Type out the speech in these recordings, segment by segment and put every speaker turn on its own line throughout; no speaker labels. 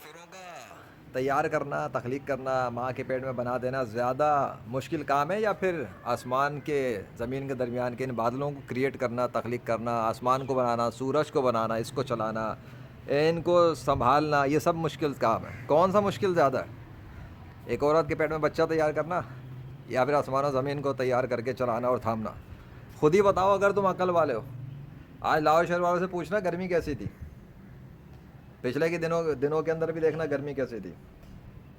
کافروں کا تیار کرنا، تخلیق کرنا، ماں کے پیٹ میں بنا دینا زیادہ مشکل کام ہے، یا پھر آسمان کے زمین کے درمیان کے ان بادلوں کو کریٹ کرنا، تخلیق کرنا، آسمان کو بنانا، سورج کو بنانا، اس کو چلانا، ان کو سنبھالنا، یہ سب مشکل کام ہے؟ کون سا مشکل زیادہ ہے؟ ایک عورت کے پیٹ میں بچہ تیار کرنا، یا پھر آسمان و زمین کو تیار کر کے چلانا اور تھامنا؟ خود ہی بتاؤ اگر تم عقل والے ہو۔ آج لاہور شہر والوں سے پوچھنا گرمی کیسی تھی، پچھلے کے دنوں کے اندر بھی دیکھنا گرمی کیسی تھی۔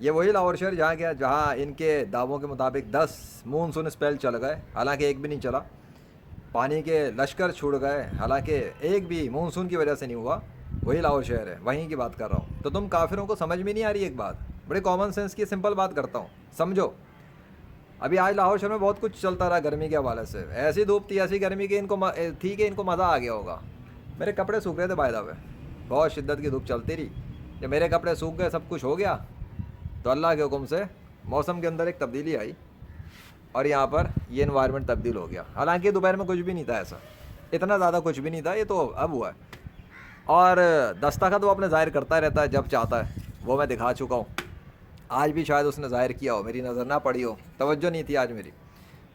یہ وہی لاہور شہر جہاں ان کے دعووں کے مطابق 10 مونسون اسپیل چل گئے، حالانکہ ایک بھی نہیں چلا۔ پانی کے لشکر چھوڑ گئے، حالانکہ ایک بھی مونسون کی وجہ سے نہیں ہوا۔ وہی لاہور شہر ہے، وہیں کی بات کر رہا ہوں۔ تو تم کافروں کو سمجھ میں نہیں آ رہی ایک بات؟ بڑے کامن سینس کی سمپل بات کرتا ہوں، سمجھو۔ ابھی آج لاہور شہر میں بہت کچھ چلتا رہا گرمی کے حوالے سے، ایسی دھوپ تھی، ایسی گرمی کہ ان کو مزہ آ گیا ہوگا۔ میرے کپڑے سوکھ رہے تھے بائی دا وے، بہت شدت کی دھوپ چلتی رہی، جب میرے کپڑے سوکھ گئے، سب کچھ ہو گیا، تو اللہ کے حکم سے موسم کے اندر ایک تبدیلی آئی، اور یہاں پر یہ انوائرمنٹ تبدیل ہو گیا۔ حالانکہ دوپہر میں کچھ بھی نہیں تھا، ایسا اتنا زیادہ کچھ بھی نہیں تھا، یہ تو اب ہوا ہے۔ اور دستخط وہ اپنے ظاہر کرتا رہتا ہے جب چاہتا ہے، وہ میں دکھا چکا ہوں۔ آج بھی شاید اس نے ظاہر کیا ہو، میری نظر نہ پڑی ہو، توجہ نہیں تھی آج میری،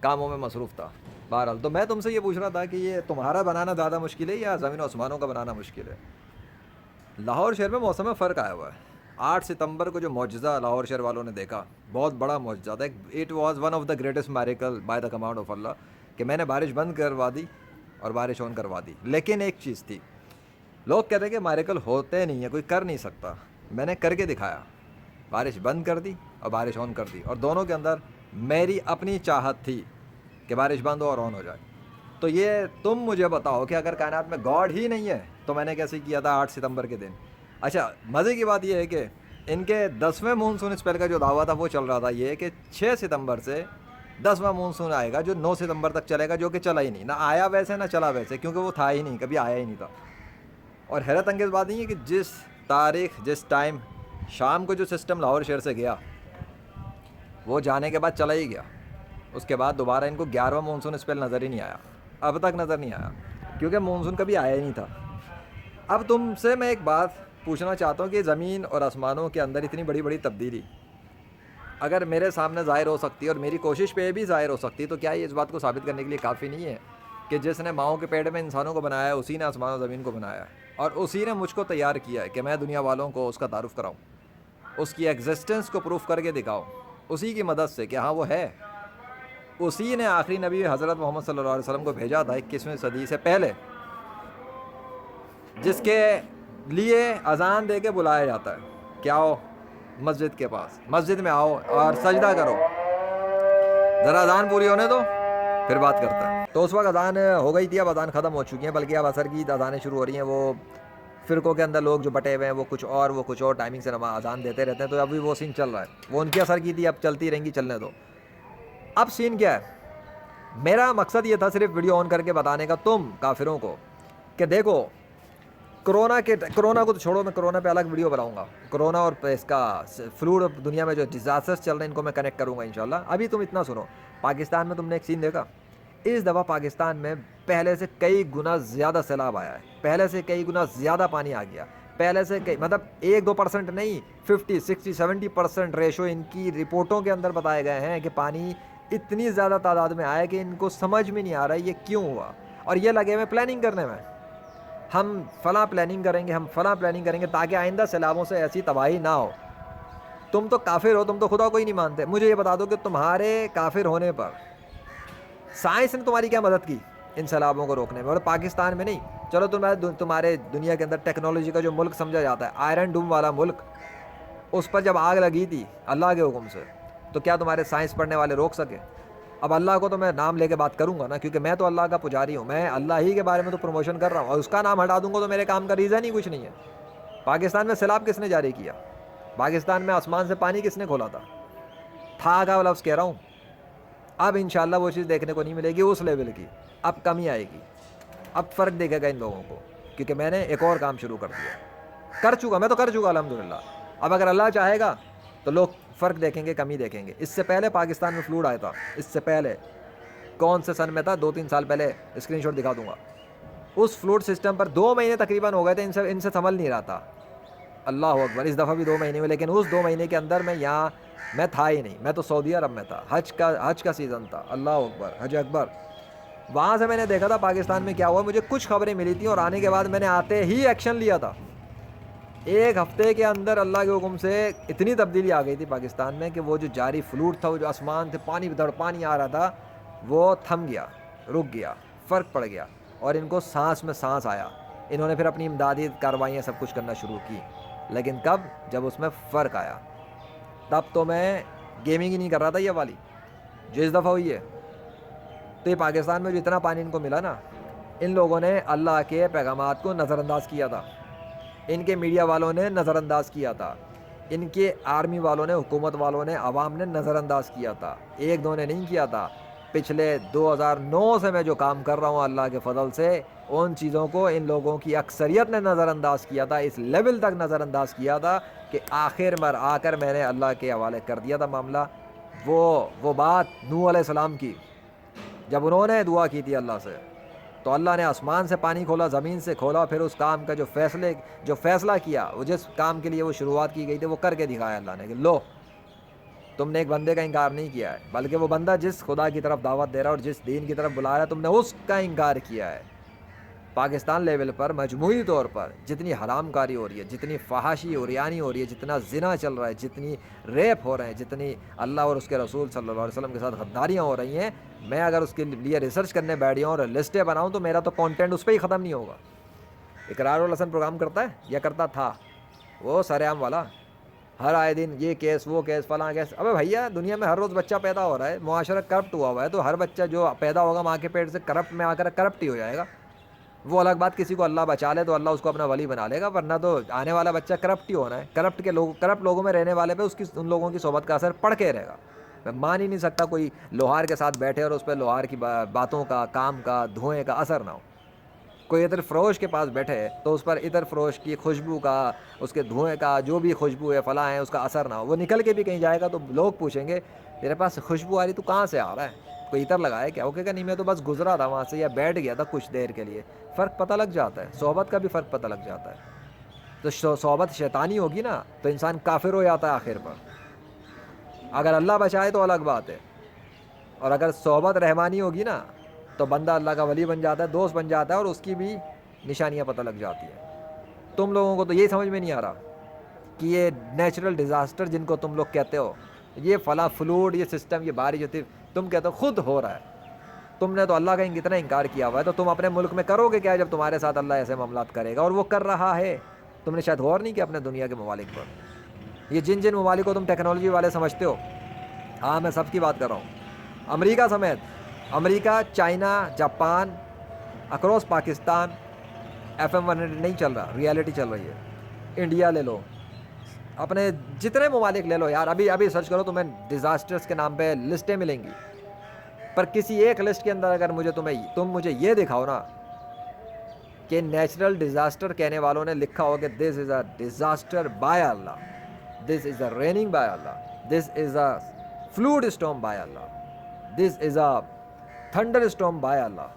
کاموں میں مصروف تھا۔ بہرحال تو میں تم سے یہ پوچھ رہا تھا کہ یہ تمہارا بنانا زیادہ مشکل ہے یا زمین و آسمانوں کا بنانا مشکل ہے؟ لاہور شہر میں موسم میں فرق آیا ہوا ہے۔ 8 ستمبر کو جو معجزہ لاہور شہر والوں نے دیکھا، بہت بڑا معجزہ تھا۔ It was one of the greatest miracle by the command of Allah, کہ میں نے بارش بند کروا دی اور بارش آن کروا دی۔ لیکن ایک چیز تھی، لوگ کہتے ہیں کہ میریکل ہوتے نہیں ہیں، کوئی کر نہیں سکتا۔ میں نے کر کے دکھایا، بارش بند کر دی اور بارش آن کر دی، اور دونوں کے اندر میری اپنی چاہت تھی کہ بارش بند ہو اور آن ہو جائے۔ تو یہ تم مجھے بتاؤ کہ اگر کائنات میں گاڈ ہی نہیں ہے تو میں نے کیسے کیا تھا 8 ستمبر کے دن؟ اچھا، مزے کی بات یہ ہے کہ ان کے 10ویں مونسون اسپیل کا جو دعویٰ تھا وہ چل رہا تھا یہ کہ 6 ستمبر سے 10واں مونسون آئے گا جو 9 ستمبر تک چلے گا، جو کہ چلا ہی نہیں، نہ آیا ویسے نہ چلا ویسے، کیونکہ وہ تھا ہی نہیں، کبھی آیا ہی نہیں تھا۔ اور حیرت انگیز بات نہیں ہے کہ جس تاریخ، جس ٹائم شام کو جو سسٹم لاہور شہر سے گیا، وہ جانے کے بعد چلا ہی گیا۔ اس کے بعد دوبارہ ان کو 11واں مونسون اسپیل نظر ہی نہیں آیا، اب تک نظر نہیں آیا، کیونکہ مونسون کبھی آیا ہی نہیں تھا۔ اب تم سے میں ایک بات پوچھنا چاہتا ہوں کہ زمین اور آسمانوں کے اندر اتنی بڑی بڑی تبدیلی اگر میرے سامنے ظاہر ہو سکتی ہے اور میری کوشش پہ بھی ظاہر ہو سکتی ہے، تو کیا یہ اس بات کو ثابت کرنے کے لیے کافی نہیں ہے کہ جس نے ماؤں کے پیٹ میں انسانوں کو بنایا ہے، اسی نے آسمان و زمین کو بنایا ہے، اور اسی نے مجھ کو تیار کیا ہے کہ میں دنیا والوں کو اس کا تعارف کراؤں، اس کی ایگزسٹنس کو پروف کر کے دکھاؤں، اسی کی مدد سے کہ ہاں وہ ہے۔ اسی نے آخری نبی حضرت محمد صلی اللہ علیہ وسلم کو بھیجا تھا 21ویں صدی سے پہلے، جس کے لیے اذان دے کے بلایا جاتا ہے کہ آؤ مسجد کے پاس، مسجد میں آؤ اور سجدہ کرو، ذرا اذان پوری ہونے دو پھر بات کرتا ہے۔ تو اس وقت اذان ہو گئی تھی، اب اذان ختم ہو چکی ہیں، بلکہ اب عصر کی اذانیں شروع ہو رہی ہیں۔ وہ فرقوں کے اندر لوگ جو بٹے ہوئے ہیں، وہ کچھ اور ٹائمنگ سے اذان دیتے رہتے ہیں، تو ابھی وہ سین چل رہا ہے، وہ ان کی اثر کی تھی، اب چلتی رہیں گی، چلنے دو۔ اب سین کیا ہے؟ میرا مقصد یہ تھا صرف ویڈیو آن کر کے بتانے کا تم کافروں کو کہ دیکھو، کرونا کو تو چھوڑو، میں کرونا پہ الگ ویڈیو بناؤں گا، کرونا اور اس کا فلو، دنیا میں جو ڈیزاسٹرز چل رہے ہیں ان کو میں کنیکٹ کروں گا انشاءاللہ۔ ابھی تم اتنا سنو، پاکستان میں تم نے ایک سین دیکھا، اس دفعہ پاکستان میں پہلے سے کئی گنا زیادہ سیلاب آیا ہے، پہلے سے کئی گنا زیادہ پانی آ گیا، پہلے سے مطلب 1-2% نہیں، 50 60 70% ریشو ان کی رپورٹوں کے اندر بتائے گئے ہیں کہ پانی اتنی زیادہ تعداد میں آیا کہ ان کو سمجھ میں نہیں آ رہا ہے یہ کیوں ہوا، اور یہ لگے ہوئے پلاننگ کرنے میں، ہم فلاں پلاننگ کریں گے، ہم فلاں پلاننگ کریں گے تاکہ آئندہ سیلابوں سے ایسی تباہی نہ ہو۔ تم تو کافر ہو، تم تو خدا کو ہی نہیں مانتے۔ مجھے یہ بتا دو کہ تمہارے کافر ہونے پر سائنس نے تمہاری کیا مدد کی ان سیلابوں کو روکنے میں؟ اور پاکستان میں نہیں، چلو تمہارے دنیا کے اندر ٹیکنالوجی کا جو ملک سمجھا جاتا ہے، آئرن ڈوم والا ملک، اس پر جب آگ لگی تھی اللہ کے حکم سے، تو کیا تمہارے سائنس پڑھنے والے روک سکے؟ اب اللہ کو تو میں نام لے کے بات کروں گا نا، کیونکہ میں تو اللہ کا پجاری ہوں، میں اللہ ہی کے بارے میں تو پروموشن کر رہا ہوں، اور اس کا نام ہٹا دوں گا تو میرے کام کا ریزن ہی کچھ نہیں ہے۔ پاکستان میں سیلاب کس نے جاری کیا؟ پاکستان میں آسمان سے پانی کس نے کھولا تھا کا لفظ کہہ رہا ہوں۔ اب انشاءاللہ وہ چیز دیکھنے کو نہیں ملے گی اس لیول کی، اب کمی آئے گی، اب فرق دیکھے گا ان لوگوں کو، کیونکہ میں نے ایک اور کام شروع کر دیا، میں تو کر چکا الحمدللہ۔ اب اگر اللہ چاہے گا تو لوگ فرق دیکھیں گے، کمی دیکھیں گے۔ اس سے پہلے پاکستان میں فلوڈ آیا تھا، اس سے پہلے کون سے سن میں تھا، 2-3 سال پہلے اسکرین شاٹ دکھا دوں گا۔ اس فلوڈ سسٹم پر 2 مہینے تقریباً ہو گئے تھے، ان سے سنبھل نہیں رہا تھا۔ اللہ اکبر، اس دفعہ بھی 2 مہینے میں، لیکن اس 2 مہینے کے اندر میں تھا ہی نہیں، میں تو سعودی عرب میں تھا، حج کا سیزن تھا، اللہ اکبر، حج اکبر. وہاں سے میں نے دیکھا تھا پاکستان میں کیا ہوا، مجھے کچھ خبریں ملی تھیں اور آنے کے بعد میں نے آتے ہی ایکشن لیا تھا. 1 ہفتے کے اندر اللہ کے حکم سے اتنی تبدیلی آ گئی تھی پاکستان میں کہ وہ جو جاری فلوٹ تھا، وہ جو آسمان سے پانی آ رہا تھا، وہ تھم گیا، رک گیا، فرق پڑ گیا، اور ان کو سانس میں سانس آیا. انہوں نے پھر اپنی امدادی کارروائیاں سب کچھ کرنا شروع کی، لیکن کب؟ جب اس میں فرق آیا. تب تو میں گیمنگ ہی نہیں کر رہا تھا یہ والی جو اس دفعہ ہوئی ہے. تو یہ پاکستان میں جو اتنا پانی ان کو ملا نا، ان لوگوں نے اللہ کے پیغامات کو نظر انداز کیا تھا، ان کے میڈیا والوں نے نظر انداز کیا تھا، ان کے آرمی والوں نے، حکومت والوں نے، عوام نے نظر انداز کیا تھا. 1-2 نے نہیں کیا تھا. پچھلے 2009 سے میں جو کام کر رہا ہوں اللہ کے فضل سے، ان چیزوں کو ان لوگوں کی اکثریت نے نظر انداز کیا تھا، اس لیول تک نظر انداز کیا تھا کہ آخر میں آ کر میں نے اللہ کے حوالے کر دیا تھا معاملہ. وہ بات نوح علیہ السلام کی، جب انہوں نے دعا کی تھی اللہ سے، تو اللہ نے آسمان سے پانی کھولا، زمین سے کھولا، پھر اس کام کا جو فیصلہ کیا، وہ جس کام کے لیے وہ شروعات کی گئی تھی، وہ کر کے دکھایا اللہ نے کہ لو، تم نے ایک بندے کا انکار نہیں کیا ہے، بلکہ وہ بندہ جس خدا کی طرف دعوت دے رہا ہے اور جس دین کی طرف بلا رہا ہے، تم نے اس کا انکار کیا ہے. پاکستان لیول پر مجموعی طور پر جتنی حرام کاری ہو رہی ہے، جتنی فحاشی اوریانی ہو رہی ہے، جتنا زنا چل رہا ہے، جتنی ریپ ہو رہے ہیں، جتنی اللہ اور اس کے رسول صلی اللہ علیہ وسلم کے ساتھ غداریاں ہو رہی ہیں، میں اگر اس کے لیے ریسرچ کرنے بیٹھ جاؤں اور لسٹیں بناؤں تو میرا تو کانٹینٹ اس پہ ہی ختم نہیں ہوگا. اقرار الحسن پروگرام کرتا ہے یا کرتا تھا وہ سرعام والا، ہر آئے دن یہ کیس، وہ کیس، فلاں کیس. ابے بھیا، دنیا میں ہر روز بچہ پیدا ہو رہا ہے، معاشرہ کرپٹ ہوا ہے، تو ہر بچہ جو پیدا ہوگا ماں کے پیٹ سے کرپٹ میں آ کر کرپٹ ہی ہو جائے گا. وہ الگ بات، کسی کو اللہ بچا لے تو اللہ اس کو اپنا ولی بنا لے گا، ورنہ تو آنے والا بچہ کرپٹ ہی ہونا ہے. کرپٹ لوگوں میں رہنے والے پہ ان لوگوں کی صحبت کا اثر پڑ کے رہے گا. میں مان ہی نہیں سکتا کوئی لوہار کے ساتھ بیٹھے اور اس پہ لوہار کی باتوں کا، کام کا، دھوئیں کا اثر نہ ہو. کوئی عطر فروش کے پاس بیٹھے تو اس پر عطر فروش کی خوشبو کا، اس کے دھوئیں کا، جو بھی خوشبو ہے فلاں ہے، اس کا اثر نہ ہو. وہ نکل کے بھی کہیں جائے گا تو لوگ پوچھیں گے تیرے پاس خوشبو آ رہی، تو کہاں سے آ رہا ہے؟ کوئی عطر لگایا کیا؟ وہ کہے گا نہیں، میں تو بس گزرا تھا وہاں سے یا بیٹھ گیا تھا کچھ دیر کے لیے. فرق پتہ لگ جاتا ہے، صحبت کا بھی فرق پتہ لگ جاتا ہے. تو صحبت شیطانی ہوگی نا تو انسان کافر ہو جاتا ہے آخر پر. اگر اللہ بچائے تو الگ بات ہے، اور اگر صحبت رحمانی ہوگی نا تو بندہ اللہ کا ولی بن جاتا ہے، دوست بن جاتا ہے، اور اس کی بھی نشانیاں پتہ لگ جاتی ہیں. تم لوگوں کو تو یہ سمجھ میں نہیں آ رہا کہ یہ نیچرل ڈیزاسٹر جن کو تم لوگ کہتے ہو، یہ فلاں فلوڈ، یہ سسٹم، یہ بارش ہوتی، تم کہتے ہو خود ہو رہا ہے. تم نے تو اللہ کا کتنا انکار کیا ہوا ہے، تو تم اپنے ملک میں کرو گے کیا جب تمہارے ساتھ اللہ ایسے معاملات کرے گا؟ اور وہ کر رہا ہے. تم نے شاید غور نہیں کیا اپنے دنیا کے ممالک پر. یہ جن ممالک کو تم ٹیکنالوجی والے سمجھتے ہو، ہاں میں سب کی بات کر رہا ہوں، امریکہ سمیت، امریکہ، China, Japan, across Pakistan FM 100 نہیں چل رہا، ریالٹی چل رہی ہے. انڈیا لے لو، اپنے جتنے ممالک لے لو یار، ابھی سرچ کرو تمہیں ڈیزاسٹرز کے نام پہ لسٹیں ملیں گی. پر کسی ایک لسٹ کے اندر اگر تم مجھے یہ دکھاؤ نا کہ نیچرل ڈیزاسٹر کہنے والوں نے لکھا ہو کہ this is a disaster by Allah, this is a raining by Allah, this is a flood storm by Allah, this is a thunder storm by Allah,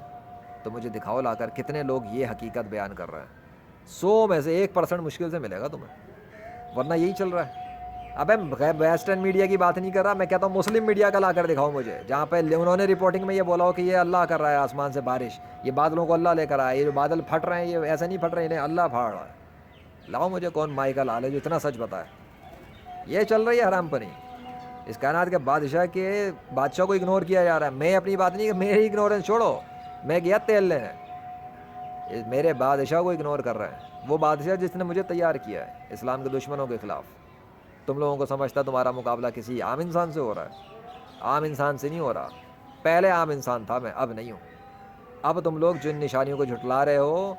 تو مجھے دکھاؤ لا کر کتنے لوگ یہ حقیقت بیان کر رہے ہیں. 100 میں سے 1% مشکل سے ملے گا تمہیں، ورنہ یہی چل رہا ہے. ابے ویسٹرن میڈیا کی بات نہیں کر رہا، میں کہتا ہوں مسلم میڈیا کا لا کر دکھاؤ مجھے، جہاں پہ انہوں نے رپورٹنگ میں یہ بولا ہو کہ یہ اللہ کر رہا ہے آسمان سے بارش، یہ بادلوں کو اللہ لے کر آیا، یہ جو بادل پھٹ رہے ہیں یہ ایسے نہیں پھٹ رہے، انہیں اللہ پھاڑ رہا ہے. لاؤ مجھے کون مائی کا لال ہے جو اتنا سچ بتائے. یہ چل رہی ہے حرام پنی. اس کائنات کے بادشاہ کو اگنور کیا جا رہا ہے. میں اپنی بات نہیں، میری اگنورنس چھوڑو، میں گیا تیل لینے، میرے بادشاہ کو اگنور کر رہے ہیں. وہ بادشاہ جس نے مجھے تیار کیا ہے اسلام کے دشمنوں کے خلاف. تم لوگوں کو سمجھتا تمہارا مقابلہ کسی عام انسان سے ہو رہا ہے. عام انسان سے نہیں ہو رہا. پہلے عام انسان تھا میں، اب نہیں ہوں. اب تم لوگ جن نشانیوں کو جھٹلا رہے ہو،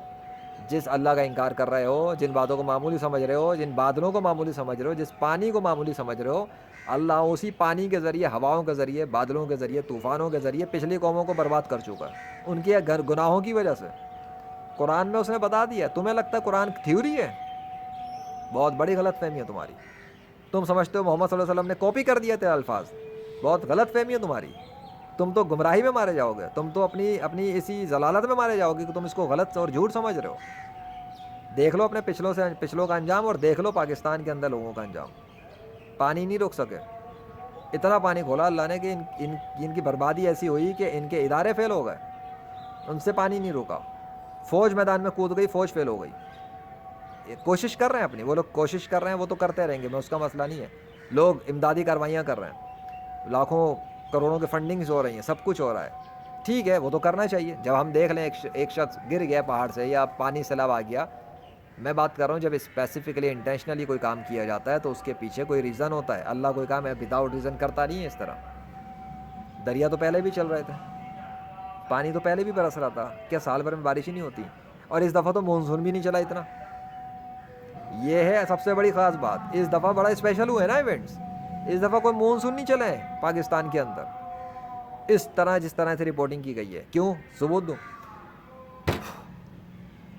جس اللہ کا انکار کر رہے ہو، جن باتوں کو معمولی سمجھ رہے ہو، جن بادلوں کو معمولی سمجھ رہے ہو، جس پانی کو معمولی سمجھ رہے ہو، اللہ اسی پانی کے ذریعے، ہواؤں کے ذریعے، بادلوں کے ذریعے، طوفانوں کے ذریعے پچھلی قوموں کو برباد کر چکا ہے ان کے گناہوں کی وجہ سے. قرآن میں اس نے بتا دیا. تمہیں لگتا ہے قرآن تھیوری ہے؟ بہت بڑی غلط فہمی ہے تمہاری. تم سمجھتے ہو محمد صلی اللہ علیہ وسلم نے کاپی کر دیا تھے الفاظ. بہت غلط فہمی ہے تمہاری. تم تو گمراہی میں مارے جاؤ گے، تم تو اپنی اسی ضلالت میں مارے جاؤ گے کہ تم اس کو غلط اور جھوٹ سمجھ رہے ہو. دیکھ لو اپنے پچھلوں کا انجام، اور دیکھ لو پاکستان کے اندر لوگوں کا انجام. پانی نہیں روک سکے. اتنا پانی کھولا اللہ نے کہ ان کی بربادی ایسی ہوئی کہ ان کے ادارے فیل ہو گئے، ان سے پانی نہیں روکا. فوج میدان میں کود گئی، فوج فیل ہو گئی. کوشش کر رہے ہیں اپنی، وہ لوگ کوشش کر رہے ہیں، وہ تو کرتے رہیں گے، میں اس کا مسئلہ نہیں ہے. لوگ امدادی کاروائیاں کر رہے ہیں، لاکھوں کروڑوں کی فنڈنگز ہو رہی ہیں، سب کچھ ہو رہا ہے. ٹھیک ہے، وہ تو کرنا چاہیے. جب ہم دیکھ لیں ایک شخص گر گیا پہاڑ سے یا پانی سیلاب آ گیا، میں بات کر رہا ہوں جب اسپیسیفکلی انٹینشنلی کوئی کام کیا جاتا ہے تو اس کے پیچھے کوئی ریزن ہوتا ہے. اللہ کوئی کام ہے وداؤٹ ریزن کرتا نہیں ہے اس طرح. دریا تو پہلے بھی چل رہے تھے، پانی تو پہلے بھی برس رہا تھا، کیا سال بھر میں بارش ہی نہیں ہوتی؟ اور اس دفعہ تو مونسون بھی نہیں چلا اتنا. یہ ہے سب سے بڑی خاص بات. اس دفعہ بڑا اسپیشل ہوئے نا ایونٹس. اس دفعہ کوئی مونسون نہیں چلے پاکستان کے اندر اس طرح جس طرح سے رپورٹنگ کی گئی ہے. کیوں؟ ثبوت دوں.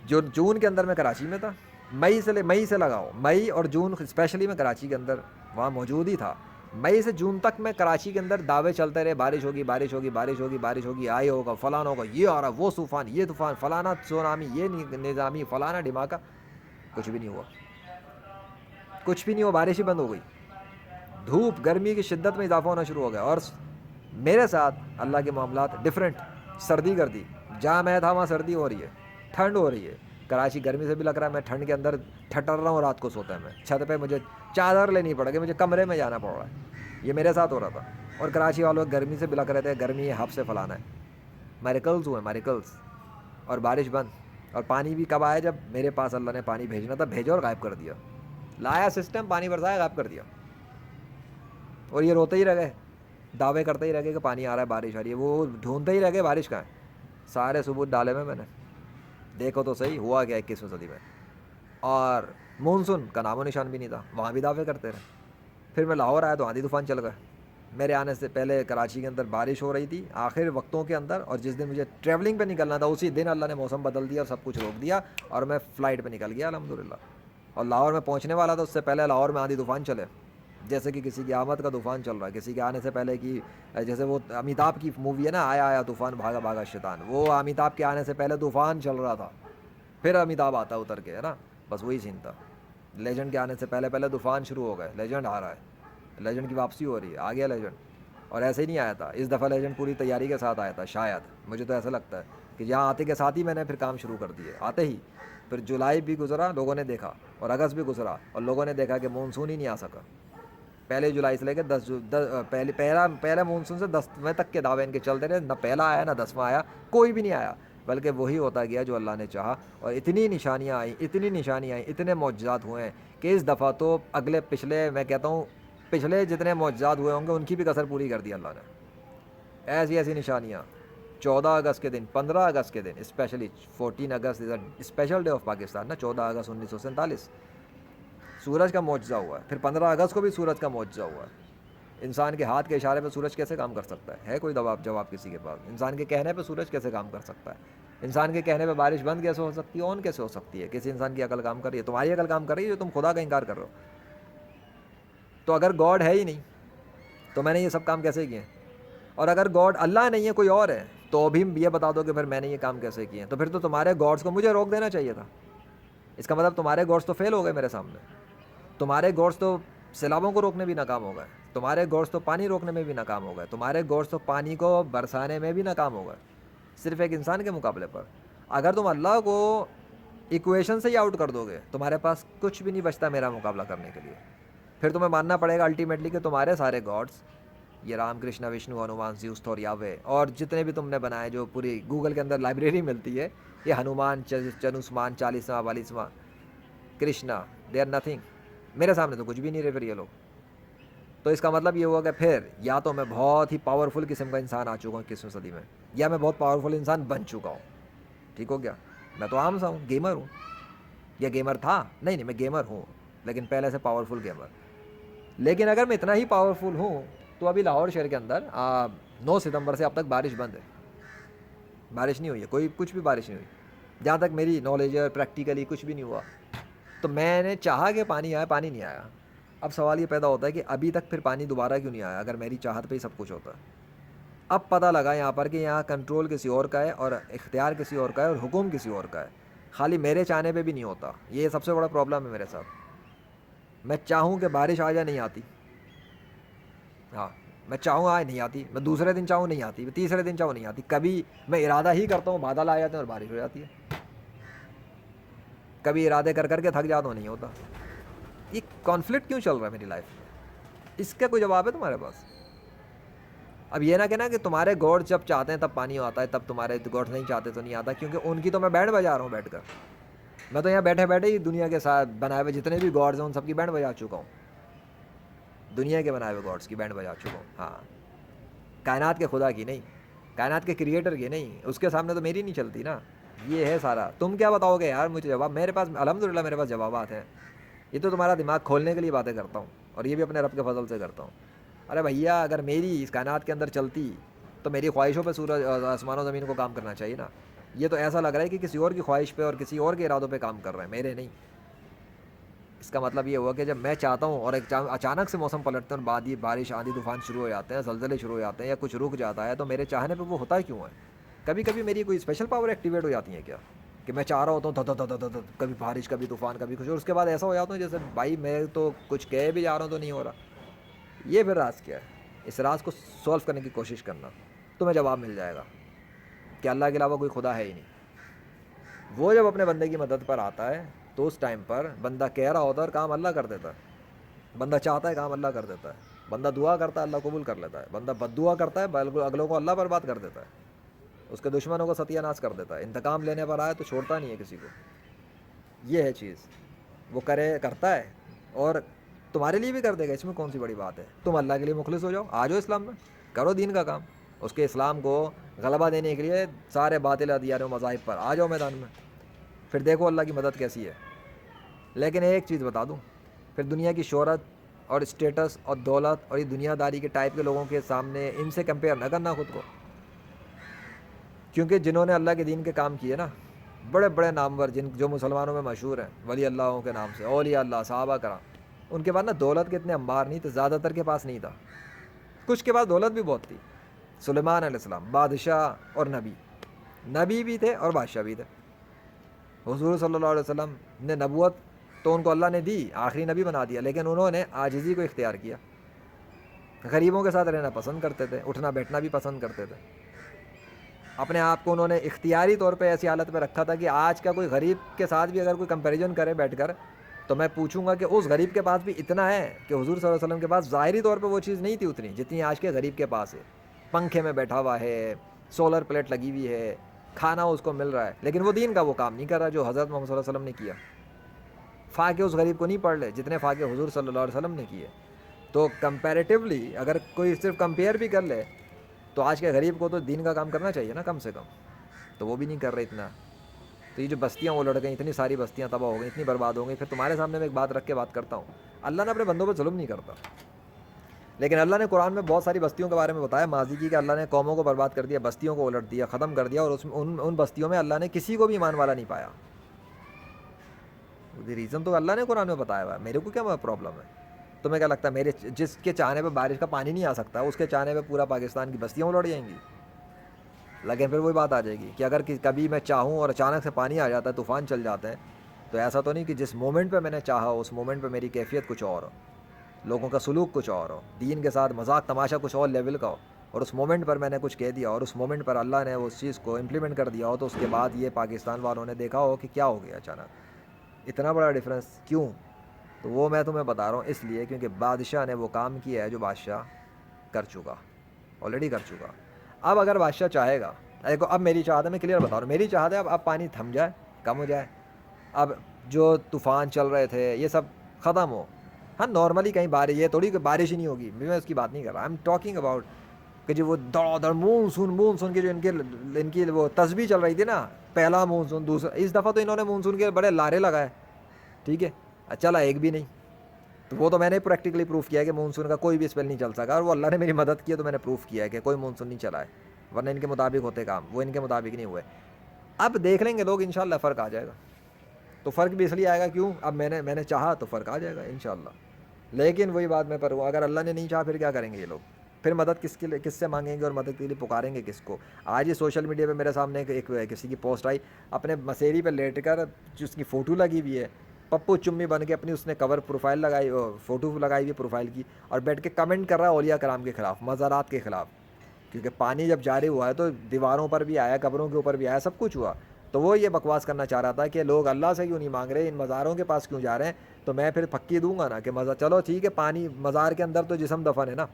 جو جون کے اندر میں کراچی میں تھا، مئی سے لگاؤ، مئی اور جون اسپیشلی میں کراچی کے اندر وہاں موجود ہی تھا. مئی سے جون تک میں کراچی کے اندر دعوے چلتے رہے، بارش ہوگی بارش ہوگی بارش ہوگی بارش ہوگی، آئی ہوگا فلانا ہوگا، یہ آ رہا وہ طوفان یہ طوفان فلانا سونامی یہ نظامی فلانا دھماکہ. کچھ بھی نہیں ہوا، کچھ بھی نہیں ہوا. بارش ہی بند ہو گئی. دھوپ گرمی کی شدت میں اضافہ ہونا شروع ہو گیا. اور میرے ساتھ اللہ کے معاملات ڈفرینٹ. سردی کر دی، جہاں میں تھا وہاں سردی ہو رہی ہے، ٹھنڈ ہو رہی ہے. کراچی گرمی سے بھی لگ رہا ہے، میں ٹھنڈ کے اندر ٹھٹر رہا ہوں. رات کو سوتا ہے میں چھت پہ، مجھے چادر لینی پڑے گی، مجھے کمرے میں جانا پڑ رہا ہے. یہ میرے ساتھ ہو رہا تھا. اور کراچی والوں گرمی سے بھی لگ رہے تھے، گرمی ہے، ہب سے فلانا ہے. میریکلز ہوئے میریکلز. اور بارش بند. اور پانی بھی کب آیا؟ جب میرے پاس اللہ نے پانی بھیجنا تھا بھیجا اور غائب کر دیا. لایا سسٹم، پانی برسایا، غائب کر دیا. اور یہ روتے ہی رہ گئے، دعوے کرتے ہی رہ گئے کہ پانی آ رہا ہے بارش آ رہی ہے. وہ ڈھونڈتے ہی رہ گئے بارش کہاں ہے. سارے ثبوت ڈالے میں نے. دیکھو تو صحیح ہوا کیا 21ویں صدی میں. اور مونسون کا نام و نشان بھی نہیں تھا، وہاں بھی دعوے کرتے رہے. پھر میں لاہور آیا تو آندھی طوفان چل گئے. میرے آنے سے پہلے کراچی کے اندر بارش ہو رہی تھی آخر وقتوں کے اندر، اور جس دن مجھے ٹریولنگ پہ نکلنا تھا اسی دن اللہ نے موسم بدل دیا اور سب کچھ روک دیا، اور میں فلائٹ پہ نکل گیا الحمدللہ. اور لاہور میں پہنچنے والا تھا، اس سے پہلے لاہور میں آندھی طوفان چلے. جیسے کہ کسی کی آمد کا طوفان چل رہا ہے، کسی کے آنے سے پہلے کی، جیسے وہ امیتابھ کی مووی ہے نا، آیا آیا طوفان بھاگا بھاگا شیطان، وہ امیتابھ کے آنے سے پہلے طوفان چل رہا تھا، پھر امیتابھ آتا اتر کے، ہے نا. بس وہی سین تھا. لیجنڈ کے آنے سے پہلے طوفان شروع ہو گئے. لیجنڈ آ رہا ہے، لیجنڈ کی واپسی ہو رہی ہے، آ گیا لیجنڈ. اور ایسے ہی نہیں آیا تھا اس دفعہ لیجنڈ، پوری تیاری کے ساتھ آیا تھا شاید. مجھے تو ایسا لگتا ہے کہ یہاں آتے کے ساتھ ہی میں نے پھر کام شروع کر دیے آتے ہی. پھر جولائی بھی گزرا، لوگوں نے دیکھا، اور اگست بھی گزرا، اور لوگوں نے دیکھا کہ مونسون ہی نہیں آ سکا. پہلے جولائی سے لے کے پہلے مونسون سے 10ویں تک کے دعوے ان کے چلتے رہے. نہ پہلا آیا نہ 10واں آیا، کوئی بھی نہیں آیا. بلکہ وہی ہوتا گیا جو اللہ نے چاہا. اور اتنی نشانیاں آئیں، اتنے معجزات ہوئے ہیں کہ اس دفعہ تو پچھلے میں کہتا ہوں پچھلے جتنے معجزات ہوئے ہوں گے ان کی بھی کسر پوری کر دی اللہ نے. ایسی ایسی نشانیاں. 14 اگست کے دن، 15 اگست کے دن، specially 14 August is a special day of Pakistan نا. 14 اگست 1947 سورج کا معجزہ ہوا ہے. پھر 15 اگست کو بھی سورج کا معجزہ ہوا ہے. انسان کے ہاتھ کے اشارے پہ سورج کیسے کام کر سکتا ہے کوئی جواب کسی کے پاس؟ انسان کے کہنے پہ سورج کیسے کام کر سکتا ہے؟ انسان کے کہنے پہ بارش بند کیسے ہو سکتی ہے؟ آن کیسے ہو سکتی ہے؟ کسی انسان کی عقل کام کر رہی ہے؟ تمہاری عقل کام کر رہی ہے جو تم خدا کا انکار کر رہے ہو. تو اگر گاڈ ہے ہی نہیں تو میں نے یہ سب کام کیسے کیے؟ اور اگر گاڈ اللہ نہیں ہے کوئی اور ہے تو بھی یہ بتا دو کہ پھر میں نے یہ کام کیسے کیے؟ تو پھر تو تمہارے گاڈس کو مجھے روک دینا چاہیے تھا. اس کا مطلب تمہارے گاڈس تو فیل ہو گئے میرے سامنے. تمہارے گاڈس تو سیلابوں کو روکنے بھی ناکام ہو گئے. تمہارے گاڈس تو پانی روکنے میں بھی ناکام ہو گئے. تمہارے گاڈس تو پانی کو برسانے میں بھی ناکام ہو گئے، صرف ایک انسان کے مقابلے پر. اگر تم اللہ کو ایکویشن سے ہی آؤٹ کر دو گے تمہارے پاس کچھ بھی نہیں بچتا میرا مقابلہ کرنے کے لیے. پھر تمہیں ماننا پڑے گا الٹیمیٹلی کہ تمہارے سارے گاڈس، یہ رام کرشنا وشنو ہنومان زیوس تھور یاوے اور جتنے بھی تم نے بنائے، جو پوری گوگل کے اندر لائبریری ملتی ہے، یہ ہنومان چنوسمان 40واں 42واں کرشنا، دے آر نتھنگ. میرے سامنے تو کچھ بھی نہیں رہے پھر یہ لوگ. تو اس کا مطلب یہ ہوا کہ پھر یا تو میں بہت ہی پاورفل قسم کا انسان آ چکا ہوں 21ویں صدی میں، یا میں بہت پاورفل انسان بن چکا ہوں. ٹھیک ہو گیا؟ میں تو عام سا ہوں، گیمر ہوں. یا گیمر تھا؟ نہیں میں گیمر ہوں، لیکن پہلے سے پاورفل گیمر. لیکن اگر میں اتنا ہی پاورفل ہوں تو ابھی لاہور شہر کے اندر 9 ستمبر سے اب تک بارش بند ہے. بارش نہیں ہوئی ہے، کوئی کچھ بھی بارش نہیں ہوئی جہاں تک میری نالج ہے. پریکٹیکلی کچھ بھی نہیں ہوا. تو میں نے چاہا کہ پانی آئے، پانی نہیں آیا. اب سوال یہ پیدا ہوتا ہے کہ ابھی تک پھر پانی دوبارہ کیوں نہیں آیا اگر میری چاہت پہ ہی سب کچھ ہوتا ہے؟ اب پتہ لگا یہاں پر کہ یہاں کنٹرول کسی اور کا ہے، اور اختیار کسی اور کا ہے، اور حکم کسی اور کا ہے. خالی میرے چاہنے پہ بھی نہیں ہوتا. یہ سب سے بڑا پرابلم ہے میرے ساتھ. میں چاہوں کہ بارش آ جائے نہیں آتی. ہاں میں چاہوں آئے نہیں آتی, میں دوسرے دن چاہوں نہیں آتی, میں تیسرے دن چاہوں نہیں آتی. کبھی میں ارادہ ہی کرتا ہوں بادل آ جاتے ہیں اور بارش ہو جاتی ہے. کبھی ارادے کر کر کے تھک جاتا ہوں, نہیں ہوتا. یہ کانفلکٹ کیوں چل رہا ہے میری لائف میں؟ اس کا کوئی جواب ہے تمہارے پاس؟ اب یہ نہ کہنا کہ تمہارے گاڈ جب چاہتے ہیں تب پانی آتا ہے, تب تمہارے گاڈ نہیں چاہتے تو نہیں آتا, کیونکہ ان کی تو میں بینڈ بجا رہا ہوں بیٹھ کر. میں تو یہاں بیٹھے بیٹھے ہی دنیا کے ساتھ بنائے ہوئے جتنے بھی گاڈز ہیں ان سب کی بینڈ بجا چکا ہوں. دنیا کے بنائے ہوئے گاڈس کی بینڈ بجا چکا ہوں. ہاں, کائنات کے خدا کی نہیں, کائنات کے کریٹر کی نہیں. اس کے سامنے تو میری نہیں چلتی نا. یہ ہے سارا. تم کیا بتاؤ گے یار مجھے جواب؟ میرے پاس الحمدللہ میرے پاس جوابات ہیں. یہ تو تمہارا دماغ کھولنے کے لیے باتیں کرتا ہوں, اور یہ بھی اپنے رب کے فضل سے کرتا ہوں. ارے بھیا اگر میری اس کائنات کے اندر چلتی تو میری خواہشوں پہ سورج آسمان و زمین کو کام کرنا چاہیے نا. یہ تو ایسا لگ رہا ہے کہ کسی اور کی خواہش پہ اور کسی اور کے ارادوں پہ کام کر رہے ہیں, میرے نہیں. اس کا مطلب یہ ہوا کہ جب میں چاہتا ہوں اور اچانک سے موسم پلٹتے ہیں اور بعد بارش آندھی طوفان شروع ہو جاتے ہیں, زلزلے شروع ہو جاتے ہیں, یا کچھ رک جاتا ہے, تو میرے چاہنے پہ وہ ہوتا کیوں ہے؟ کبھی کبھی میری کوئی اسپیشل پاور ایکٹیویٹ ہو جاتی ہے کیا کہ میں چاہ رہا ہوتا ہوں کبھی بارش کبھی طوفان کبھی کچھ, اور اس کے بعد ایسا ہو جاتا ہوں جیسے بھائی میں تو کچھ کہہ بھی جا رہا ہوں تو نہیں ہو رہا. یہ پھر راز کیا ہے؟ اس راز کو سولو کرنے کی کوشش کرنا, تمہیں جواب مل جائے گا کہ اللہ کے علاوہ کوئی خدا ہے ہی نہیں. وہ جب اپنے بندے کی مدد پر آتا ہے تو اس ٹائم پر بندہ کہہ رہا ہوتا ہے اور کام اللہ کر دیتا ہے. بندہ چاہتا ہے کام اللہ کر دیتا ہے. بندہ دعا کرتا ہے اللہ قبول کر لیتا ہے. بندہ بد دعا کرتا ہے اگلوں کو اللہ برباد کر دیتا ہے, اس کے دشمنوں کو ستیہ ناش کر دیتا ہے. انتقام لینے پر آئے تو چھوڑتا نہیں ہے کسی کو. یہ ہے چیز, وہ کرتا ہے اور تمہارے لیے بھی کر دے گا. اس میں کون سی بڑی بات ہے؟ تم اللہ کے لیے مخلص ہو جاؤ, آ جاؤ اسلام میں, کرو دین کا کام. اس کے اسلام کو غلبہ دینے کے لیے سارے باطل ادیان و مذاہب پر آ جاؤ میدان میں, پھر دیکھو اللہ کی مدد کیسی ہے. لیکن ایک چیز بتا دوں, پھر دنیا کی شہرت اور اسٹیٹس اور دولت اور یہ دنیا داری کے ٹائپ کے لوگوں کے سامنے ان سے کمپیئر نہ کرنا خود کو. کیونکہ جنہوں نے اللہ کے دین کے کام کیے نا, بڑے بڑے نامور جو مسلمانوں میں مشہور ہیں ولی اللہوں کے نام سے, اولیاء اللہ, صحابہ کرام, ان کے بعد نا دولت کے اتنے انبار نہیں تھے, زیادہ تر کے پاس نہیں تھا. کچھ کے پاس دولت بھی بہت تھی. سلیمان علیہ السلام بادشاہ اور نبی بھی تھے اور بادشاہ بھی تھے. حضور صلی اللہ علیہ وسلم نے نبوت تو ان کو اللہ نے دی, آخری نبی بنا دیا, لیکن انہوں نے عاجزی کو اختیار کیا. غریبوں کے ساتھ رہنا پسند کرتے تھے, اٹھنا بیٹھنا بھی پسند کرتے تھے. اپنے آپ کو انہوں نے اختیاری طور پہ ایسی حالت پہ رکھا تھا کہ آج کا کوئی غریب کے ساتھ بھی اگر کوئی کمپیریزن کرے بیٹھ کر, تو میں پوچھوں گا کہ اس غریب کے پاس بھی اتنا ہے کہ حضور صلی اللہ علیہ وسلم کے پاس ظاہری طور پہ وہ چیز نہیں تھی اتنی جتنی آج کے غریب کے پاس ہے. پنکھے میں بیٹھا ہوا ہے, سولر پلیٹ لگی ہوئی ہے, کھانا اس کو مل رہا ہے, لیکن وہ دین کا وہ کام نہیں کر رہا جو حضرت محمد صلی اللہ علیہ وسلم نے کیا. فاقے اس غریب کو نہیں پڑھ لے جتنے فاقے حضور صلی اللہ علیہ وسلم نے کیے. تو کمپیریٹیولی اگر کوئی صرف کمپیئر بھی کر لے تو آج کے غریب کو تو دین کا کام کرنا چاہیے نا کم سے کم, تو وہ بھی نہیں کر رہے اتنا. تو یہ جو بستیاں وہ لڑ گئیں, اتنی ساری بستیاں تباہ ہو گئیں, اتنی برباد ہو گئیں. پھر تمہارے سامنے میں ایک بات رکھ کے بات کرتا ہوں, اللہ نے اپنے بندوں پہ ظلم نہیں کرتا, لیکن اللہ نے قرآن میں بہت ساری بستیوں کے بارے میں بتایا ماضی کی کہ اللہ نے قوموں کو برباد کر دیا, بستیوں کو الٹ دیا, ختم کر دیا, اور ان بستیوں میں اللہ نے کسی کو بھی ایمان والا نہیں پایا. ریزن تو اللہ نے قرآن میں بتایا ہوا ہے, میرے کو کیا پرابلم ہے؟ تمہیں کیا لگتا ہے میرے جس کے چاہنے پہ بارش کا پانی نہیں آ سکتا اس کے چاہنے پہ پورا پاکستان کی بستیاں الٹ جائیں گی؟ لیکن پھر وہی بات آ جائے گی کہ اگر کبھی میں چاہوں اور اچانک سے پانی آ جاتا ہے, طوفان چل جاتے ہیں, تو ایسا تو نہیں کہ جس مومنٹ پہ میں نے چاہا اس مومنٹ پہ میری کیفیت کچھ اور ہو, لوگوں کا سلوک کچھ اور ہو, دین کے ساتھ مذاق تماشا کچھ اور لیول کا ہو, اور اس مومنٹ پر میں نے کچھ کہہ دیا اور اس مومنٹ پر اللہ نے اس چیز کو امپلیمنٹ کر دیا ہو, تو اس کے بعد یہ پاکستان والوں نے دیکھا ہو کہ کیا ہو گیا اچانک, اتنا بڑا ڈفرینس کیوں؟ تو وہ میں تمہیں بتا رہا ہوں اس لیے کیونکہ بادشاہ نے وہ کام کیا ہے جو بادشاہ کر چکا, آلریڈی کر چکا. اب اگر بادشاہ چاہے گا, دیکھو اب میری چاہت ہے, میں کلیئر بتا رہا ہوں, میری چاہت ہے اب پانی تھم جائے, کم ہو جائے, اب جو طوفان چل رہے تھے یہ سب ختم ہو. ہاں نارملی کہیں بارش, یہ تھوڑی کہ بارش ہی نہیں ہوگی, میں اس کی بات نہیں کر رہا, آئی ایم ٹاکنگ اباؤٹ کہ جو وہ دوڑ مونسون کی جو ان کی وہ تسبیح چل رہی تھی نا, پہلا مونسون, دوسرا, اس دفعہ تو انہوں نے مونسون کے بڑے لارے لگائے, ٹھیک ہے, چلا ایک بھی نہیں. تو وہ تو میں نے پریکٹیکلی پروف کیا ہے کہ مونسون کا کوئی بھی اسپیل نہیں چل سکا, اور وہ اللہ نے میری مدد کی ہے, تو میں نے پروف کیا ہے کہ کوئی مونسون نہیں چلا ہے, ورنہ ان کے مطابق ہوتے کام, وہ ان کے مطابق نہیں ہوئے. اب دیکھ لیں گے لوگ, انشاءاللہ فرق آ جائے گا. تو فرق بھی اس لیے آئے گا کیوں, اب میں نے چاہا تو فرق آ جائے گا انشاءاللہ. لیکن وہی بات میں پر ہوں, اگر اللہ نے نہیں چاہا پھر کیا کریں گے یہ لوگ؟ پھر مدد کس سے مانگیں گے اور مدد کے لیے پکاریں گے کس کو؟ آج ہی سوشل میڈیا پہ میرے سامنے ایک کسی کی پوسٹ آئی، اپنے مسیری پہ لیٹ کر جس کی فوٹو لگی ہوئی ہے، پپو چمی بن کے اپنی اس نے کور پروفائل لگائی، فوٹو لگائی ہوئی پروفائل کی، اور بیٹھ کے کمنٹ کر رہا ہے اولیاء کرام کے خلاف، مزارات کے خلاف، کیونکہ پانی جب جاری ہوا ہے تو دیواروں پر بھی آیا، قبروں کے اوپر بھی آیا، سب کچھ ہوا. تو وہ یہ بکواس کرنا چاہ رہا تھا کہ لوگ اللہ سے کیوں نہیں مانگ رہے، ان مزاروں کے پاس کیوں جا رہے ہیں. تو میں پھر پھکی دوں گا نا کہ چلو ٹھیک ہے، پانی مزار کے اندر تو جسم دفن ہے نا.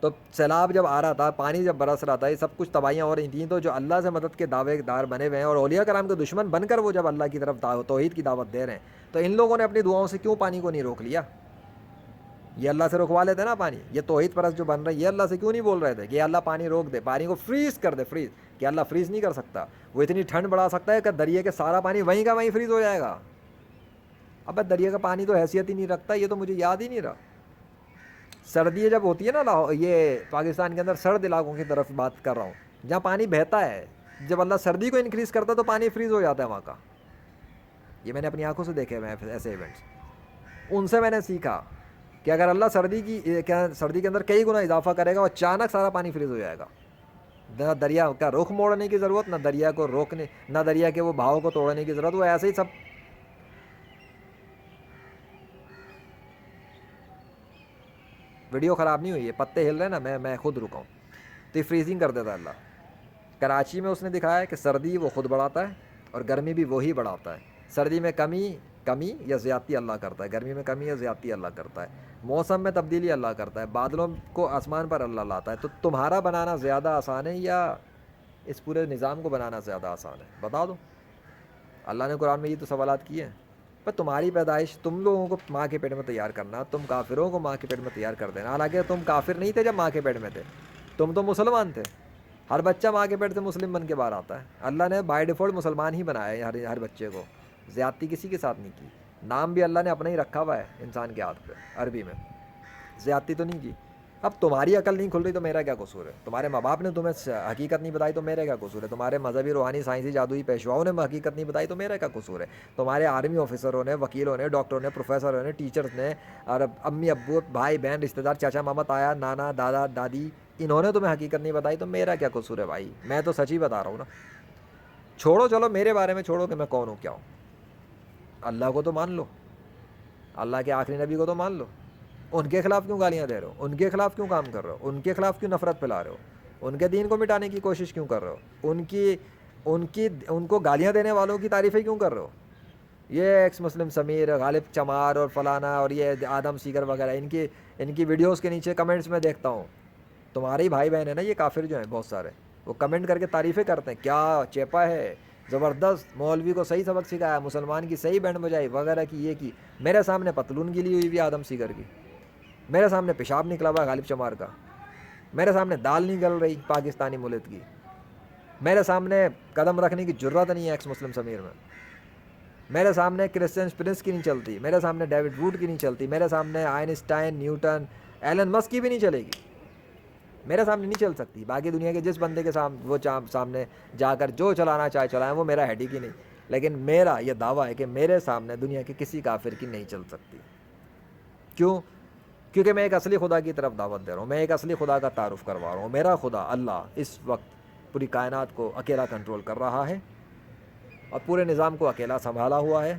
تو سیلاب جب آ رہا تھا، پانی جب برس رہا تھا، یہ سب کچھ تباہیاں ہو رہی تھیں، تو جو اللہ سے مدد کے دعوے دار بنے ہوئے ہیں اور اولیاء کرام کے دشمن بن کر وہ جب اللہ کی طرف توحید کی دعوت دے رہے ہیں، تو ان لوگوں نے اپنی دعاؤں سے کیوں پانی کو نہیں روک لیا؟ یہ اللہ سے رکوا لیتے نا پانی. یہ توحید پرست جو بن رہے ہیں، یہ اللہ سے کیوں نہیں بول رہے تھے کہ یہ اللہ پانی روک دے، پانی کو فریز کر دے. فریز کہ اللہ فریز نہیں کر سکتا، وہ اتنی ٹھنڈ بڑھا سکتا ہے کہ دریا کے سارا پانی وہیں کا وہیں فریز ہو جائے گا. اب دریا کا پانی تو حیثیت ہی نہیں رکھتا، یہ تو مجھے یاد ہی نہیں رہا. سردی جب ہوتی ہے نا، یہ پاکستان کے اندر سرد علاقوں کی طرف بات کر رہا ہوں، جہاں پانی بہتا ہے، جب اللہ سردی کو انکریز کرتا ہے تو پانی فریز ہو جاتا ہے وہاں کا. یہ میں نے اپنی آنکھوں سے دیکھے ہوئے ہیں ایسے ایونٹس. ان سے میں نے سیکھا کہ اگر اللہ سردی کے اندر کئی گنا اضافہ کرے گا، اچانک سارا پانی فریز ہو جائے گا. نہ دریا کا رخ موڑنے کی ضرورت، نہ دریا کو روکنے، نہ دریا کے وہ بہاؤ کو توڑنے کی ضرورت. وہ ایسے ہی سب. ویڈیو خراب نہیں ہوئی ہے، پتے ہل رہے ہیں نا، میں خود رکا ہوں. تو یہ فریزنگ کر دیتا ہے اللہ. کراچی میں اس نے دکھایا ہے کہ سردی وہ خود بڑھاتا ہے اور گرمی بھی وہی بڑھاتا ہے. سردی میں کمی یا زیادتی اللہ کرتا ہے، گرمی میں کمی یا زیادتی اللہ کرتا ہے، موسم میں تبدیلی اللہ کرتا ہے، بادلوں کو آسمان پر اللہ لاتا ہے. تو تمہارا بنانا زیادہ آسان ہے یا اس پورے نظام کو بنانا زیادہ آسان ہے؟ بتا دو. اللہ نے قرآن میں یہ تو سوالات کیے ہیں. پر تمہاری پیدائش، تم لوگوں کو ماں کے پیٹ میں تیار کرنا، تم کافروں کو ماں کے پیٹ میں تیار کر دینا. حالانکہ تم کافر نہیں تھے جب ماں کے پیٹ میں تھے، تم تو مسلمان تھے. ہر بچہ ماں کے پیٹ سے مسلم بن کے باہر آتا ہے. اللہ نے بائی ڈیفالٹ مسلمان ہی بنایا ہے ہر بچے کو، زیادتی کسی کے ساتھ نہیں کی. نام بھی اللہ نے اپنا ہی رکھا ہوا ہے انسان کے ہاتھ پہ، عربی میں. زیادتی تو نہیں کی. اب تمہاری عقل نہیں کھل رہی تو میرا کیا قصور ہے؟ تمہارے ماں باپ نے تمہیں حقیقت نہیں بتائی تو میرا کیا قصور ہے؟ تمہارے مذہبی، روحانی، سائنسی، جادوئی پیشواؤں نے حقیقت نہیں بتائی تو میرا کیا قصور ہے؟ تمہارے آرمی آفیسروں نے، وکیلوں نے، ڈاکٹروں نے، پروفیسروں نے، ٹیچرز نے، اور امی ابو، بھائی بہن، رشتہ دار، چاچا ماما، تایا نانا، دادا دادی، انہوں نے تمہیں حقیقت نہیں بتائی تو میرا کیا قصور ہے بھائی؟ میں تو سچ ہی بتا رہا ہوں نا. چھوڑو، چلو میرے بارے میں چھوڑو کہ میں کون ہوں کیا ہوں. اللہ کو تو مان لو، اللہ کے آخری نبی کو تو مان لو. ان کے خلاف کیوں گالیاں دے رہے ہو؟ ان کے خلاف کیوں کام کر رہے ہو؟ ان کے خلاف کیوں نفرت پھیلا رہے ہو؟ ان کے دین کو مٹانے کی کوشش کیوں کر رہے ہو؟ ان کو گالیاں دینے والوں کی تعریفیں کیوں کر رہے ہو؟ یہ ایکس مسلم سمیر، غالب چمار اور فلانا اور یہ آدم سیگر وغیرہ، ان کی ویڈیوز کے نیچے کمنٹس میں دیکھتا ہوں. تمہارے ہی بھائی بہن ہیں نا یہ کافر جو ہیں بہت سارے، وہ کمنٹ کر کے تعریفیں کرتے ہیں، کیا چیپا ہے، زبردست، مولوی کو صحیح سبق سکھایا، مسلمان کی صحیح بینڈ بجائی وغیرہ کی، یہ کی. میرے سامنے پتلون گلی ہوئی بھی آدم سیگر کی، میرے سامنے پیشاب نکلا ہوا غالب چمار کا، میرے سامنے دال نہیں گل رہی پاکستانی ملت کی، میرے سامنے قدم رکھنے کی جرت نہیں ہے ایکس مسلم سمیر میں، میرے سامنے کرسچن پرنس کی نہیں چلتی، میرے سامنے ڈیوڈ ووڈ کی نہیں چلتی، میرے سامنے آئنسٹائن، نیوٹن، ایلن مسک کی بھی نہیں چلے گی، میرے سامنے نہیں چل سکتی. باقی دنیا کے جس بندے کے سامنے جا کر جو چلانا چاہے چلائیں، وہ میرا ہیڈی کی نہیں. لیکن میرا یہ دعویٰ ہے کہ میرے سامنے دنیا کے کسی کافر کی نہیں چل سکتی. کیوں؟ کیونکہ میں ایک اصلی خدا کی طرف دعوت دے رہا ہوں، میں ایک اصلی خدا کا تعارف کروا رہا ہوں. میرا خدا اللہ اس وقت پوری کائنات کو اکیلا کنٹرول کر رہا ہے اور پورے نظام کو اکیلا سنبھالا ہوا ہے.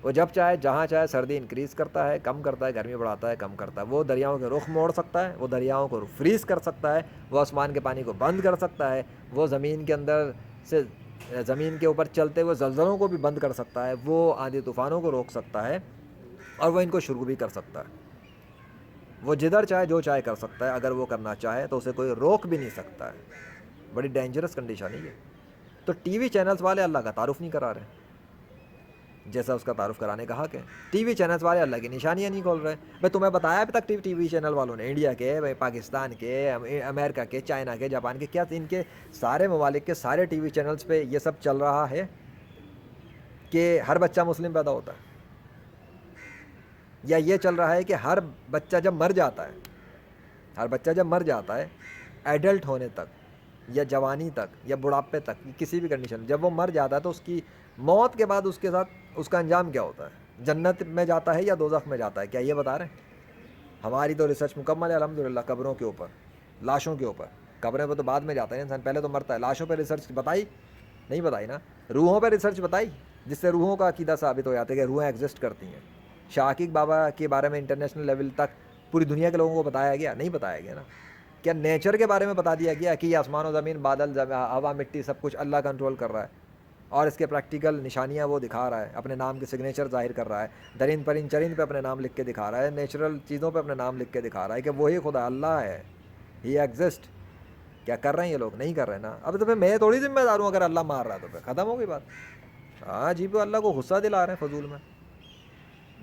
وہ جب چاہے جہاں چاہے سردی انکریز کرتا ہے، کم کرتا ہے، گرمی بڑھاتا ہے، کم کرتا ہے. وہ دریاؤں کے رخ موڑ سکتا ہے، وہ دریاؤں کو فریز کر سکتا ہے، وہ آسمان کے پانی کو بند کر سکتا ہے، وہ زمین کے اندر سے زمین کے اوپر چلتے ہوئے زلزلوں کو بھی بند کر سکتا ہے، وہ آندھی طوفانوں کو روک سکتا ہے، اور وہ ان کو شروع بھی کر سکتا ہے. وہ جدھر چاہے جو چاہے کر سکتا ہے. اگر وہ کرنا چاہے تو اسے کوئی روک بھی نہیں سکتا ہے. بڑی ڈینجرس کنڈیشن ہے یہ. تو ٹی وی چینلز والے اللہ کا تعارف نہیں کرا رہے جیسا اس کا تعارف کرانے کا حق ہے. ٹی وی چینلز والے اللہ کی نشانیاں نہیں کھول رہے. میں تمہیں بتایا ابھی تک ٹی وی چینل والوں نے، انڈیا کے، پاکستان کے، امریکہ کے، چائنا کے، جاپان کے، کیا ان کے سارے ممالک کے سارے ٹی وی چینلز پہ یہ سب چل رہا ہے کہ ہر بچہ مسلم پیدا ہوتا ہے، یا یہ چل رہا ہے کہ ہر بچہ جب مر جاتا ہے ایڈلٹ ہونے تک یا جوانی تک یا بڑھاپے تک، کسی بھی کنڈیشن جب وہ مر جاتا ہے تو اس کی موت کے بعد اس کے ساتھ اس کا انجام کیا ہوتا ہے؟ جنت میں جاتا ہے یا دوزخ میں جاتا ہے؟ کیا یہ بتا رہے ہیں؟ ہماری تو ریسرچ مکمل ہے الحمدللہ قبروں کے اوپر، لاشوں کے اوپر. قبریں پہ تو بعد میں جاتا ہے انسان، پہلے تو مرتا ہے. لاشوں پہ ریسرچ بتائی نہیں بتائی نا. روحوں پہ ریسرچ بتائی جس سے روحوں کا عقیدہ ثابت ہو جاتا ہے کہ روحیں ایگزسٹ کرتی ہیں. شاہ بابا کے بارے میں انٹرنیشنل لیول تک پوری دنیا کے لوگوں کو بتایا گیا؟ نہیں بتایا گیا نا. کیا نیچر کے بارے میں بتا دیا گیا کہ یہ آسمان و زمین، بادل، ہوا، مٹی، سب کچھ اللہ کنٹرول کر رہا ہے اور اس کے پریکٹیکل نشانیاں وہ دکھا رہا ہے، اپنے نام کے سگنیچر ظاہر کر رہا ہے، درند پرند چرند پہ اپنے نام لکھ کے دکھا رہا ہے، نیچرل چیزوں پہ اپنے نام لکھ کے دکھا رہا ہے کہ وہی خدا اللہ ہے، ہی ایگزسٹ. کیا کر رہے ہیں یہ لوگ؟ نہیں کر رہے نا. اب تو پھر میں تھوڑی ذمہ دار ہوں اگر اللہ مار رہا ہے تو پھر ختم ہو گئی بات. ہاں جی، وہ اللہ کو غصہ دلا رہے ہیں فضول میں.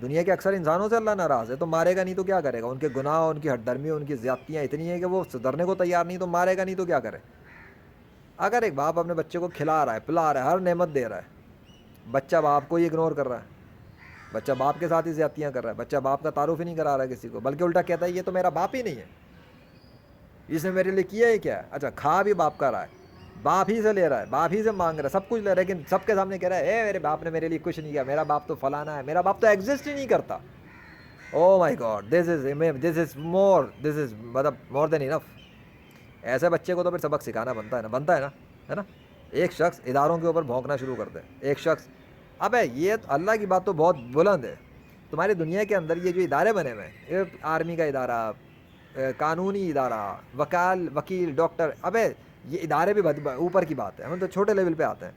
دنیا کے اکثر انسانوں سے اللہ ناراض ہے، تو مارے گا نہیں تو کیا کرے گا؟ ان کے گناہ، ان کی ہٹ درمی، ان کی زیادتیاں اتنی ہیں کہ وہ سدھرنے کو تیار نہیں، تو مارے گا نہیں تو کیا کرے؟ اگر ایک باپ اپنے بچے کو کھلا رہا ہے، پلا رہا ہے، ہر نعمت دے رہا ہے، بچہ باپ کو ہی اگنور کر رہا ہے، بچہ باپ کے ساتھ ہی زیادتیاں کر رہا ہے، بچہ باپ کا تعارف ہی نہیں کرا رہا ہے کسی کو، بلکہ الٹا کہتا ہے یہ تو میرا باپ ہی نہیں ہے، اس نے میرے لیے کیا ہی کیا ہے. اچھا، کھا بھی باپ کا رہا ہے، باپ ہی سے لے رہا ہے، باپ ہی سے مانگ رہا ہے، سب کچھ لے رہا ہے، لیکن سب کے سامنے کہہ رہا ہے اے میرے باپ نے میرے لیے کچھ نہیں کیا، میرا باپ تو فلانا ہے، میرا باپ تو ایگزسٹ ہی نہیں کرتا. او مائی گاڈ، دس از مطلب مور دین انف. ایسے بچے کو تو پھر سبق سکھانا بنتا ہے نا، بنتا ہے نا. ایک شخص اداروں کے اوپر بھونکنا شروع کر دے، ایک شخص، ابے یہ اللہ کی بات تو بہت بلند ہے. تمہاری دنیا کے اندر یہ جو ادارے بنے ہوئے ہیں، آرمی کا ادارہ، قانونی ادارہ، وکیل، ڈاکٹر، ابے یہ ادارے بھی اوپر کی بات ہے، ہم تو چھوٹے لیول پہ آتے ہیں.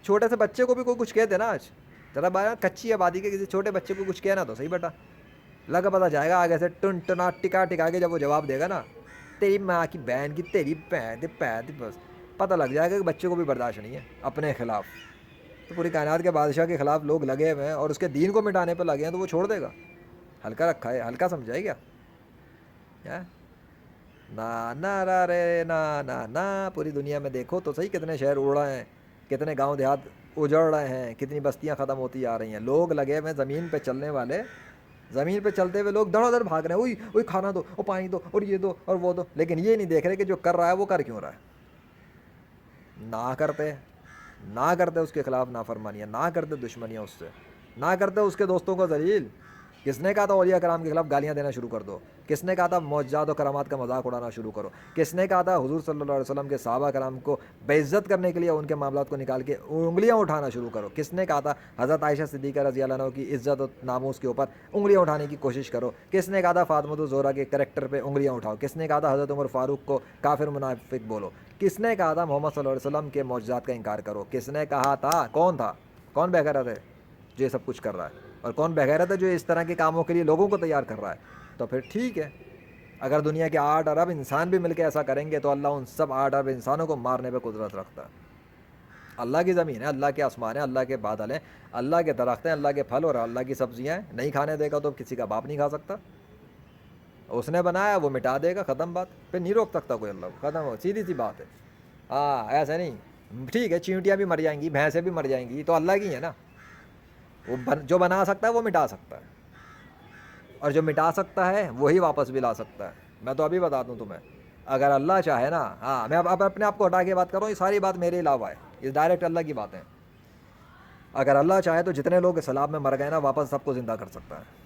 چھوٹے سے بچے کو بھی کوئی کچھ کہتے نا، آج ذرا بات کچی آبادی کے کسی چھوٹے بچے کو کچھ کہنا تو صحیح بیٹا، لگا پتہ جائے گا آگے سے ٹن ٹنا ٹکا ٹکا کے جب وہ جواب دے گا نا، تیری ماں کی بہن کی، تیری پید، بس پتہ لگ جائے گا کہ بچے کو بھی برداشت نہیں ہے اپنے خلاف. تو پوری کائنات کے بادشاہ کے خلاف لوگ لگے ہوئے ہیں اور اس کے دین کو مٹانے پہ لگے ہیں، تو وہ چھوڑ دے گا؟ ہلکا رکھا ہے، ہلکا سمجھائے گیا نا رے نا. پوری دنیا میں دیکھو تو صحیح کتنے شہر اڑ رہے ہیں، کتنے گاؤں دیہات اجڑ رہے ہیں، کتنی بستیاں ختم ہوتی جا رہی ہیں. لوگ لگے ہوئے زمین پہ چلنے والے، زمین پہ چلتے ہوئے لوگ دڑ دڑ بھاگ رہے ہیں، اوئی کھانا دو، او پانی دو، اور یہ دو اور وہ دو، لیکن یہ نہیں دیکھ رہے کہ جو کر رہا ہے وہ کر کیوں رہا ہے. نہ کرتے اس کے خلاف نافرمانیاں، نہ کرتے دشمنیاں اس سے، نہ کرتے اس کے دوستوں کو ذلیل. کس نے کہا تھا اولیاء کرام کے خلاف گالیاں دینا شروع کر دو؟ کس نے کہا تھا معجزات و کرامات کا مذاق اڑانا شروع کرو؟ کس نے کہا تھا حضور صلی اللہ علیہ وسلم کے صحابہ کرام کو بے عزت کرنے کے لیے ان کے معاملات کو نکال کے انگلیاں اٹھانا شروع کرو؟ کس نے کہا تھا حضرت عائشہ صدیقہ رضی اللہ عنہ کی عزت و ناموس کے اوپر انگلیاں اٹھانے کی کوشش کرو؟ کس نے کہا تھا فاطمہ الزہرا کے کریکٹر پہ انگلیاں اٹھاؤ؟ کس نے کہا تھا حضرت عمر فاروق کو کافر منافق بولو؟ کس نے کہا تھا محمد صلی اللہ علیہ وسلم کے معجزات کا انکار کرو؟ کس نے کہا تھا؟ کون بغیرت ہے جو یہ سب کچھ کر رہا ہے؟ اور کون بغیرت ہے جو اس طرح کے کاموں کے لیے لوگوں کو تیار کر رہا ہے؟ تو پھر ٹھیک ہے، اگر دنیا کے 8 ارب انسان بھی مل کے ایسا کریں گے تو اللہ ان سب 8 ارب انسانوں کو مارنے پہ قدرت رکھتا ہے. اللہ کی زمین ہے، اللہ کے آسمان ہیں، اللہ کے بادل ہیں، اللہ کے درخت ہیں، اللہ کے پھل اور اللہ کی سبزیاں ہیں. نہیں کھانے دے گا تو کسی کا باپ نہیں کھا سکتا. اس نے بنایا، وہ مٹا دے گا، ختم بات. پھر نہیں روک سکتا کوئی اللہ کو، ختم ہو، سیدھی سی بات ہے. ہاں ایسا نہیں. ٹھیک ہے، چینٹیاں بھی مر جائیں گی، بھینسیں بھی مر جائیں گی، تو اللہ کی ہے نا. وہ جو بنا سکتا ہے وہ مٹا سکتا ہے، اور جو مٹا سکتا ہے وہی واپس بھی لا سکتا ہے. میں تو ابھی بتا دوں تمہیں، اگر اللہ چاہے نا، ہاں میں اب اپنے آپ کو ہٹا کے بات کر رہا ہوں، یہ ساری بات میرے علاوہ ہے، یہ ڈائریکٹ اللہ کی باتیں. اگر اللہ چاہے تو جتنے لوگ سیلاب میں مر گئے نا، واپس سب کو زندہ کر سکتا ہے.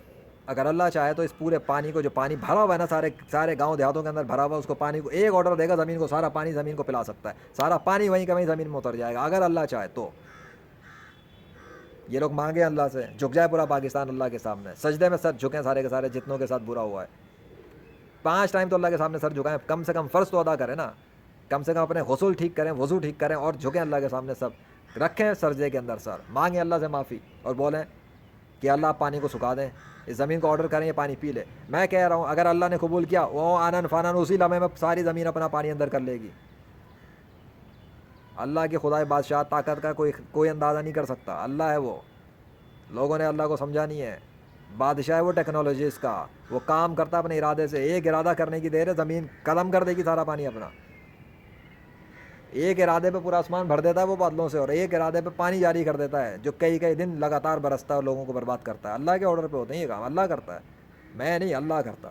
اگر اللہ چاہے تو اس پورے پانی کو، جو پانی بھرا ہوا ہے نا سارے گاؤں دیہاتوں کے اندر بھرا ہوا ہے، اس کو پانی کو ایک آرڈر دے گا زمین کو، سارا پانی زمین کو پلا سکتا ہے. سارا پانی وہیں کا وہیں زمین میں اتر جائے گا اگر اللہ چاہے تو. یہ لوگ مانگے اللہ سے، جھک جائے پورا پاکستان اللہ کے سامنے، سجدے میں سر جھکیں سارے کے سارے جتنوں کے ساتھ برا ہوا ہے. 5 ٹائم تو اللہ کے سامنے سر جھکائیں، کم سے کم فرض تو ادا کریں نا، کم سے کم اپنے غسل ٹھیک کریں، وضو ٹھیک کریں، اور جھکیں اللہ کے سامنے، سب رکھیں سجدے کے اندر سر، مانگیں اللہ سے معافی اور بولیں کہ اللہ آپ پانی کو سکھا دیں، اس زمین کو آرڈر کریں یہ پانی پی لے. میں کہہ رہا ہوں اگر اللہ نے قبول کیا، وہ آنن فانن اسی لمحے میں ساری زمین اپنا پانی اندر کر لے گی. اللہ کی خدائے بادشاہ طاقت کا کوئی اندازہ نہیں کر سکتا. اللہ ہے وہ، لوگوں نے اللہ کو سمجھا نہیں ہے. بادشاہ ہے وہ ٹیکنالوجیز کا، وہ کام کرتا اپنے ارادے سے. ایک ارادہ کرنے کی دیر ہے، زمین قلم کر دے گی سارا پانی اپنا. ایک ارادے پہ پورا آسمان بھر دیتا ہے وہ بادلوں سے، اور ایک ارادے پہ پانی جاری کر دیتا ہے جو کئی دن لگاتار برستا ہے اور لوگوں کو برباد کرتا ہے. اللہ کے آرڈر پہ ہوتے ہیں یہ کام، اللہ کرتا ہے، میں نہیں، اللہ کرتا.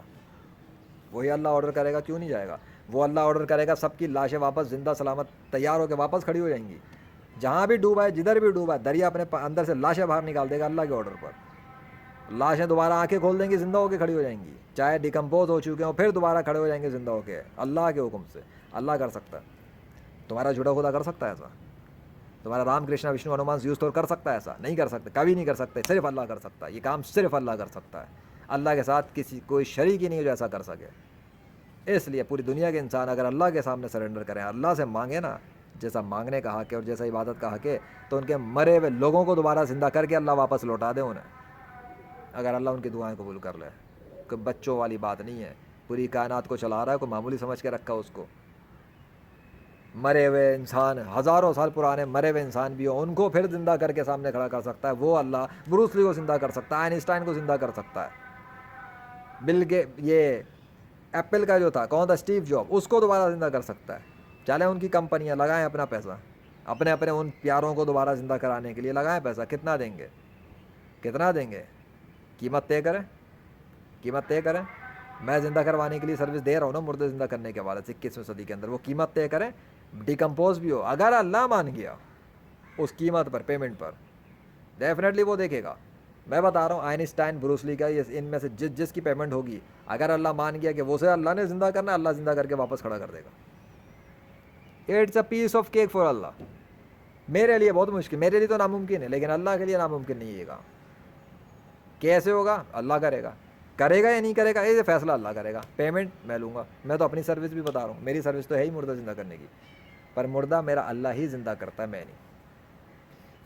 وہی اللہ آرڈر کرے گا، کیوں نہیں جائے گا؟ وہ اللہ آرڈر کرے گا، سب کی لاشیں واپس زندہ سلامت تیار ہو کے واپس کھڑی ہو جائیں گی. جہاں بھی ڈوبا ہے، جدھر بھی ڈوبا ہے، دریا اپنے اندر سے لاشیں باہر نکال دے گا اللہ کے آرڈر پر. لاشیں دوبارہ آنکھیں کھول دیں گی, زندہ ہو کے کھڑی ہو جائیں گی, چاہے ڈیکمپوز ہو چکے ہوں پھر دوبارہ کھڑے ہو جائیں گے زندہ ہو کے, اللہ کے حکم سے. اللہ کر سکتا ہے. تمہارا جھوٹا خدا کر سکتا ہے ایسا؟ تمہارا رام کرشنا وشنو ہنومان یوز تو کر سکتا ہے ایسا؟ نہیں کر سکتے, کبھی نہیں کر سکتے. صرف اللہ کر سکتا ہے یہ کام, صرف اللہ کر سکتا ہے. اللہ کے ساتھ کسی کوئی شریک ہی نہیں جو ایسا کر سکے. اس لیے پوری دنیا کے انسان اگر اللہ کے سامنے سرنڈر کریں, اللہ سے مانگے نا جیسا مانگنے کا حق ہے اور جیسا عبادت کا حق ہے, تو ان کے مرے ہوئے لوگوں کو دوبارہ زندہ کر کے اللہ واپس لوٹا دے انہیں, اگر اللہ ان کی دعائیں قبول کر لے. کوئی بچوں والی بات نہیں ہے. پوری کائنات کو چلا رہا ہے, کوئی معمولی سمجھ کے رکھا اس کو. مرے ہوئے انسان, ہزاروں سال پرانے مرے ہوئے انسان بھی ہو, ان کو پھر زندہ کر کے سامنے کھڑا کر سکتا ہے وہ اللہ. بروس لی کو زندہ کر سکتا ہے, آئنسٹائن کو زندہ کر سکتا ہے. یہ ایپل کا جو تھا کون تھا, اسٹیو جاب, اس کو دوبارہ زندہ کر سکتا ہے. چلیں ان کی کمپنیاں لگائیں اپنا پیسہ, اپنے ان پیاروں کو دوبارہ زندہ کرانے کے لیے لگائیں پیسہ. کتنا دیں گے, کتنا دیں گے؟ قیمت طے کریں, قیمت طے کریں. میں زندہ کروانے کے لیے سروس دے رہا ہوں نا مردے زندہ کرنے کے حوالے سے 21ویں صدی کے اندر. وہ قیمت طے کریں, ڈیکمپوز بھی ہو, اگر اللہ مان گیا اس قیمت پر, پیمنٹ پر, ڈیفینیٹلی وہ دیکھے گا. میں بتا رہا ہوں آئنسٹائن, بروس لی کا, ان میں سے جس کی پیمنٹ ہوگی, اگر اللہ مان گیا کہ وہ سے اللہ نے زندہ کرنا, اللہ زندہ کر کے واپس کھڑا کر دے گا. It's a piece of cake for Allah. میرے لیے بہت مشکل, میرے لیے تو ناممکن ہے, لیکن اللہ کے لیے ناممکن نہیں ہے. کیسے ہوگا؟ اللہ کرے گا. کرے گا یا نہیں کرے گا یہ فیصلہ اللہ کرے گا. پیمنٹ میں لوں گا. میں تو اپنی سروس بھی بتا رہا ہوں, میری سروس تو ہے ہی مردہ زندہ کرنے کی, پر مردہ میرا اللہ ہی زندہ کرتا ہے, میں نہیں.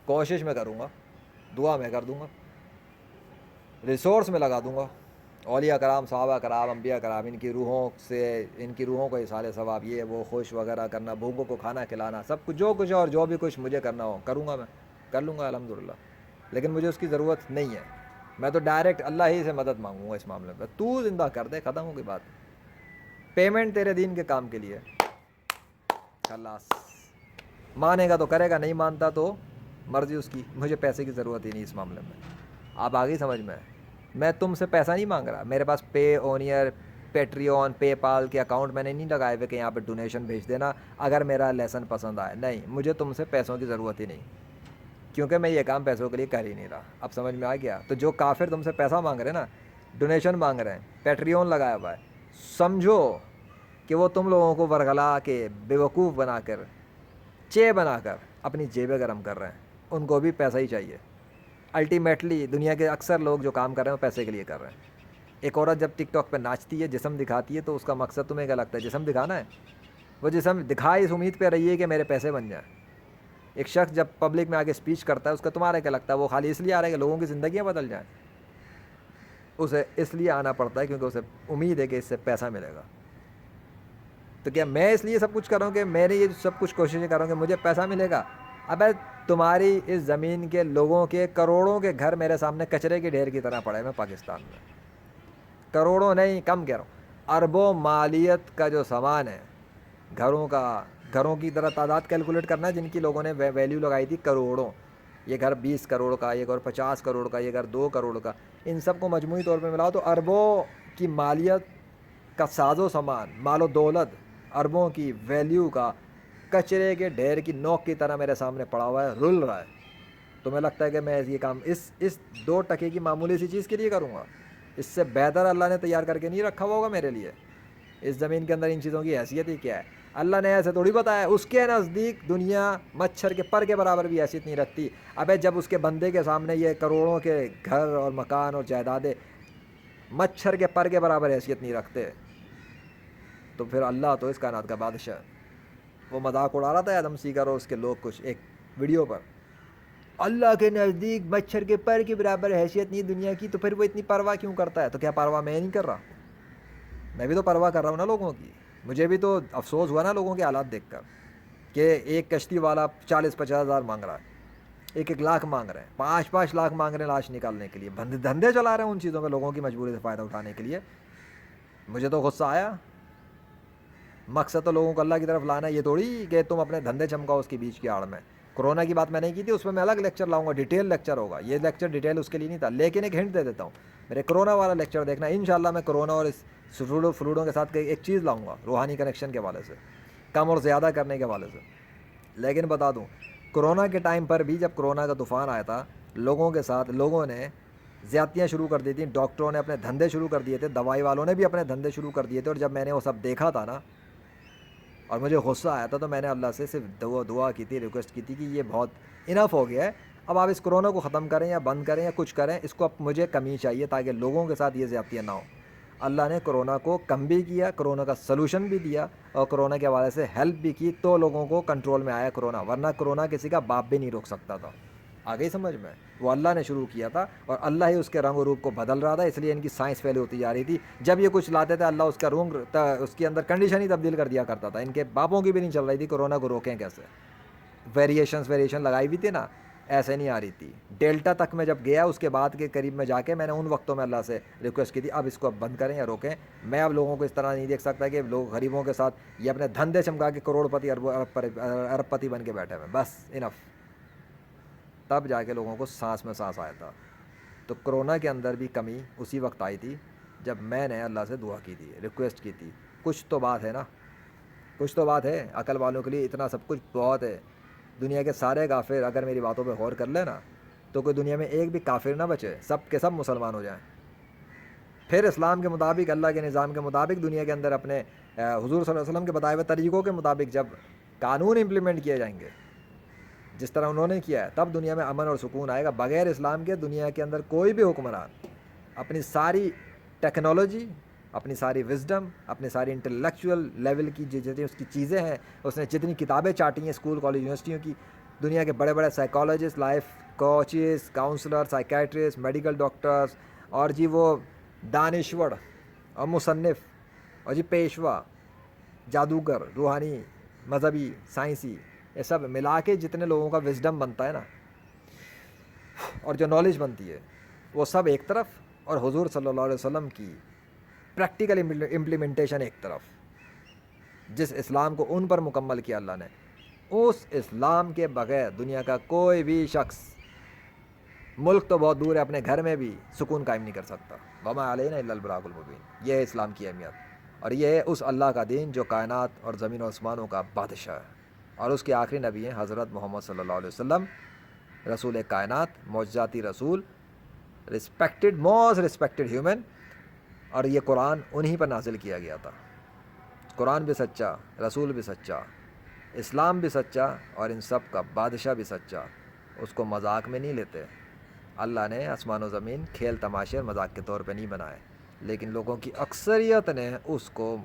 کوشش میں کروں گا, دعا میں کر دوں گا, ریسورس میں لگا دوں گا. اولیاء کرام, صحابہ کرام, انبیاء کرام, ان کی روحوں سے, ان کی روحوں کو اصال ثواب, یہ وہ خوش وغیرہ کرنا, بھوکوں کو کھانا کھلانا, سب کچھ جو کچھ اور جو بھی کچھ مجھے کرنا ہو کروں گا, میں کر لوں گا الحمدللہ. لیکن مجھے اس کی ضرورت نہیں ہے. میں تو ڈائریکٹ اللہ ہی سے مدد مانگوں گا اس معاملے میں. تو زندہ کر دے, ختم ہو گئی بات. پیمنٹ تیرے دین کے کام کے لیے, خلاص. مانے گا تو کرے گا, نہیں مانتا تو مرضی اس کی. مجھے پیسے کی ضرورت ہی نہیں اس معاملے میں. آپ آگے سمجھ میں تم سے پیسہ نہیں مانگ رہا. میرے پاس پے اونیئر, پیٹریون, پے پال کے اکاؤنٹ میں نے نہیں لگائے ہوئے کہ یہاں پہ ڈونیشن بھیج دینا اگر میرا لیسن پسند آئے. نہیں, مجھے تم سے پیسوں کی ضرورت ہی نہیں, کیونکہ میں یہ کام پیسوں کے لیے کر ہی نہیں رہا. اب سمجھ میں آ گیا؟ تو جو کافر تم سے پیسہ مانگ رہے ہیں نا, ڈونیشن مانگ رہے ہیں, پیٹریون لگایا ہوا ہے, سمجھو کہ وہ تم لوگوں کو ورغلا کے, بیوقوف بنا کر, چے بنا کر اپنی جیبیں گرم کر رہے ہیں. ان کو بھی پیسہ ہی چاہیے. الٹیمیٹلی دنیا کے اکثر لوگ جو کام کر رہے ہیں وہ پیسے کے لیے کر رہے ہیں. ایک عورت جب ٹک ٹاک پہ ناچتی ہے, جسم دکھاتی ہے, تو اس کا مقصد تمہیں کیا لگتا ہے؟ جسم دکھانا ہے. وہ جسم دکھائے اس امید پہ رہی ہے کہ میرے پیسے بن جائیں. ایک شخص جب پبلک میں آگے اسپیچ کرتا ہے, اس کا تمہارا کیا لگتا ہے؟ وہ خالی اس لیے آ رہا ہے کہ لوگوں کی زندگیاں بدل جائیں. اسے اس لیے آنا پڑتا ہے کیونکہ اسے امید ہے کہ اس سے پیسہ ملے گا. تو کیا میں اس لیے سب کچھ کر رہا ہوں کہ میں نے یہ سب کچھ کوششیں کر رہا ہوں کہ مجھے پیسہ ملے گا؟ ابے تمہاری اس زمین کے لوگوں کے کروڑوں کے گھر میرے سامنے کچرے کے ڈھیر کی طرح پڑے ہیں پاکستان میں. کروڑوں نہیں, کم کہہ رہا ہوں, اربوں مالیت کا جو سامان ہے, گھروں کی طرح تعداد کیلکولیٹ کرنا جن کی لوگوں نے ویلیو لگائی تھی کروڑوں. یہ گھر 20 کروڑ کا, یہ گھر 50 کروڑ کا, یہ گھر 2 کروڑ کا, ان سب کو مجموعی طور پہ ملاؤ تو اربوں کی مالیت کا ساز و سامان, مال و دولت, اربوں کی ویلیو کا کچرے کے ڈھیر کی نوک کی طرح میرے سامنے پڑا ہوا ہے, رل رہا ہے. تمہیں لگتا ہے کہ میں یہ کام اس 2 ٹکے کی معمولی سی چیز کے لیے کروں گا؟ اس سے بہتر اللہ نے تیار کر کے نہیں رکھا ہوگا میرے لیے. اس زمین کے اندر ان چیزوں کی حیثیت ہی کیا ہے؟ اللہ نے ایسے تھوڑی بتایا. اس کے نزدیک دنیا مچھر کے پر کے برابر بھی حیثیت نہیں رکھتی. ابے جب اس کے بندے کے سامنے یہ کروڑوں کے گھر اور مکان اور جائیدادیں مچھر کے پر کے برابر حیثیت نہیں رکھتے, تو پھر اللہ تو اس کائنات کا بادشاہ ہے. وہ مذاق اڑا رہا تھا آدم سیکر اور اس کے لوگ کچھ ایک ویڈیو پر, اللہ کے نزدیک مچھر کے پر کے برابر حیثیت نہیں دنیا کی, تو پھر وہ اتنی پرواہ کیوں کرتا ہے؟ تو کیا پرواہ میں نہیں کر رہا؟ میں بھی تو پرواہ کر رہا ہوں نا لوگوں کی. مجھے بھی تو افسوس ہوا نا لوگوں کے حالات دیکھ کر کہ ایک کشتی والا 40-50 ہزار مانگ رہا ہے, 1-1 لاکھ مانگ رہے ہیں, 5-5 لاکھ مانگ رہے ہیں لاش نکالنے کے لیے. دھندے چلا رہے ہیں ان چیزوں پہ لوگوں کی مجبوری سے فائدہ اٹھانے کے لیے. مجھے تو غصہ آیا. مقصد تو لوگوں کو اللہ کی طرف لانا ہے, یہ تھوڑی کہ تم اپنے دھندے چمکاؤ اس کے بیچ کی آڑ میں. کرونا کی بات میں نہیں کی تھی, اس میں الگ لیکچر لاؤں گا, ڈیٹیل لیکچر ہوگا. یہ لیکچر ڈیٹیل اس کے لیے نہیں تھا, لیکن ایک ہنٹ دے دیتا ہوں, میرے کرونا والا لیکچر دیکھنا انشاءاللہ. میں کرونا اور اس فلوڈوں کے ساتھ ایک چیز لاؤں گا روحانی کنیکشن کے حوالے سے, کم اور زیادہ کرنے کے حوالے سے. لیکن بتا دوں, کرونا کے ٹائم پر بھی جب کرونا کا طوفان آیا تھا, لوگوں کے ساتھ لوگوں نے زیادتیاں شروع کر دی تھیں، ڈاکٹروں نے اپنے دھندے شروع کر دیے تھے، دوائی والوں نے بھی اپنے دھندے شروع کر دیے تھے، اور جب میں نے وہ سب دیکھا تھا نا اور مجھے غصہ آیا تھا تو میں نے اللہ سے صرف دعا کی تھی، ریکویسٹ کی تھی کہ یہ بہت انف ہو گیا ہے، اب آپ اس کرونا کو ختم کریں یا بند کریں یا کچھ کریں، اس کو اب مجھے کمی چاہیے تاکہ لوگوں کے ساتھ یہ زیادتیاں نہ ہوں۔ اللہ نے کرونا کو کم بھی کیا، کرونا کا سلوشن بھی دیا، اور کرونا کے حوالے سے ہیلپ بھی کی، تو لوگوں کو کنٹرول میں آیا کرونا، ورنہ کرونا کسی کا باپ بھی نہیں روک سکتا تھا۔ آگے سمجھ میں، وہ اللہ نے شروع کیا تھا اور اللہ ہی اس کے رنگ و روپ کو بدل رہا تھا، اس لیے ان کی سائنس فیل ہوتی جا رہی تھی۔ جب یہ کچھ لاتے تھے اللہ اس کا رنگ اس کے اندر کنڈیشن ہی تبدیل کر دیا کرتا تھا، ان کے باپوں کی بھی نہیں چل رہی تھی کرونا کو روکیں کیسے، ویریشن لگائی ہوئی تھی نا، ایسے نہیں آ رہی تھی۔ ڈیلٹا تک میں جب گیا اس کے بعد کے قریب میں جا کے میں نے ان وقتوں میں اللہ سے ریکویسٹ کی تھی اب اس کو اب بند کریں یا روکیں، میں اب لوگوں کو اس طرح نہیں دیکھ سکتا کہ لوگ غریبوں کے ساتھ یہ اپنے دھندے چمکا کے کروڑ پتی ارب پتی بن کے بیٹھے ہوئے، بس انف۔ تب جا کے لوگوں کو سانس میں سانس آیا تھا۔ تو کرونا کے اندر بھی کمی اسی وقت آئی تھی جب میں نے اللہ سے دعا کی تھی، ریکویسٹ کی تھی۔ کچھ تو بات ہے نا، کچھ تو بات ہے، عقل والوں کے لیے اتنا سب کچھ بہت ہے۔ دنیا کے سارے کافر اگر میری باتوں پہ غور کر لیں نا تو کوئی دنیا میں ایک بھی کافر نہ بچے، سب کے سب مسلمان ہو جائیں، پھر اسلام کے مطابق، اللہ کے نظام کے مطابق دنیا کے اندر اپنے حضور صلی اللہ علیہ وسلم کے بتائے ہوئے طریقوں کے مطابق جب قانون امپلیمنٹ کیے جائیں گے جس طرح انہوں نے کیا ہے، تب دنیا میں امن اور سکون آئے گا۔ بغیر اسلام کے دنیا کے اندر کوئی بھی حکمران اپنی ساری ٹیکنالوجی، اپنی ساری وزڈم، اپنی ساری انٹلیکچوئل لیول کی جتنی اس کی چیزیں ہیں، اس نے جتنی کتابیں چاٹی ہیں اسکول کالج یونیورسٹیوں کی، دنیا کے بڑے بڑے psychologist, life coaches, counsellor, psychiatrist, medical doctors, اور جی وہ دانشور اور مصنف اور جی پیشوا، جادوگر، روحانی، مذہبی، سائنسی، یہ سب ملا کے جتنے لوگوں کا وزڈم بنتا ہے نا اور جو نالج بنتی ہے وہ سب ایک طرف، اور حضور صلی اللہ علیہ وسلم کی پریکٹیکل امپلیمنٹیشن ایک طرف، جس اسلام کو ان پر مکمل کیا اللہ نے، اس اسلام کے بغیر دنیا کا کوئی بھی شخص، ملک تو بہت دور ہے، اپنے گھر میں بھی سکون قائم نہیں کر سکتا۔ وما علینا الا البلاغ المبین، یہ ہے اسلام کی اہمیت، اور یہ ہے اس اللہ کا دین جو کائنات اور زمین و آسمانوں کا بادشاہ ہے، اور اس کے آخری نبی ہیں حضرت محمد صلی اللہ علیہ وسلم، رسول کائنات، معجزاتی رسول، رسپیکٹڈ، موسٹ رسپیکٹڈ ہیومن، اور یہ قرآن انہی پر نازل کیا گیا تھا۔ قرآن بھی سچا، رسول بھی سچا، اسلام بھی سچا، اور ان سب کا بادشاہ بھی سچا، اس کو مذاق میں نہیں لیتے۔ اللہ نے آسمان و زمین کھیل تماشے اور مذاق کے طور پہ نہیں بنائے، لیکن لوگوں کی اکثریت نے اس کو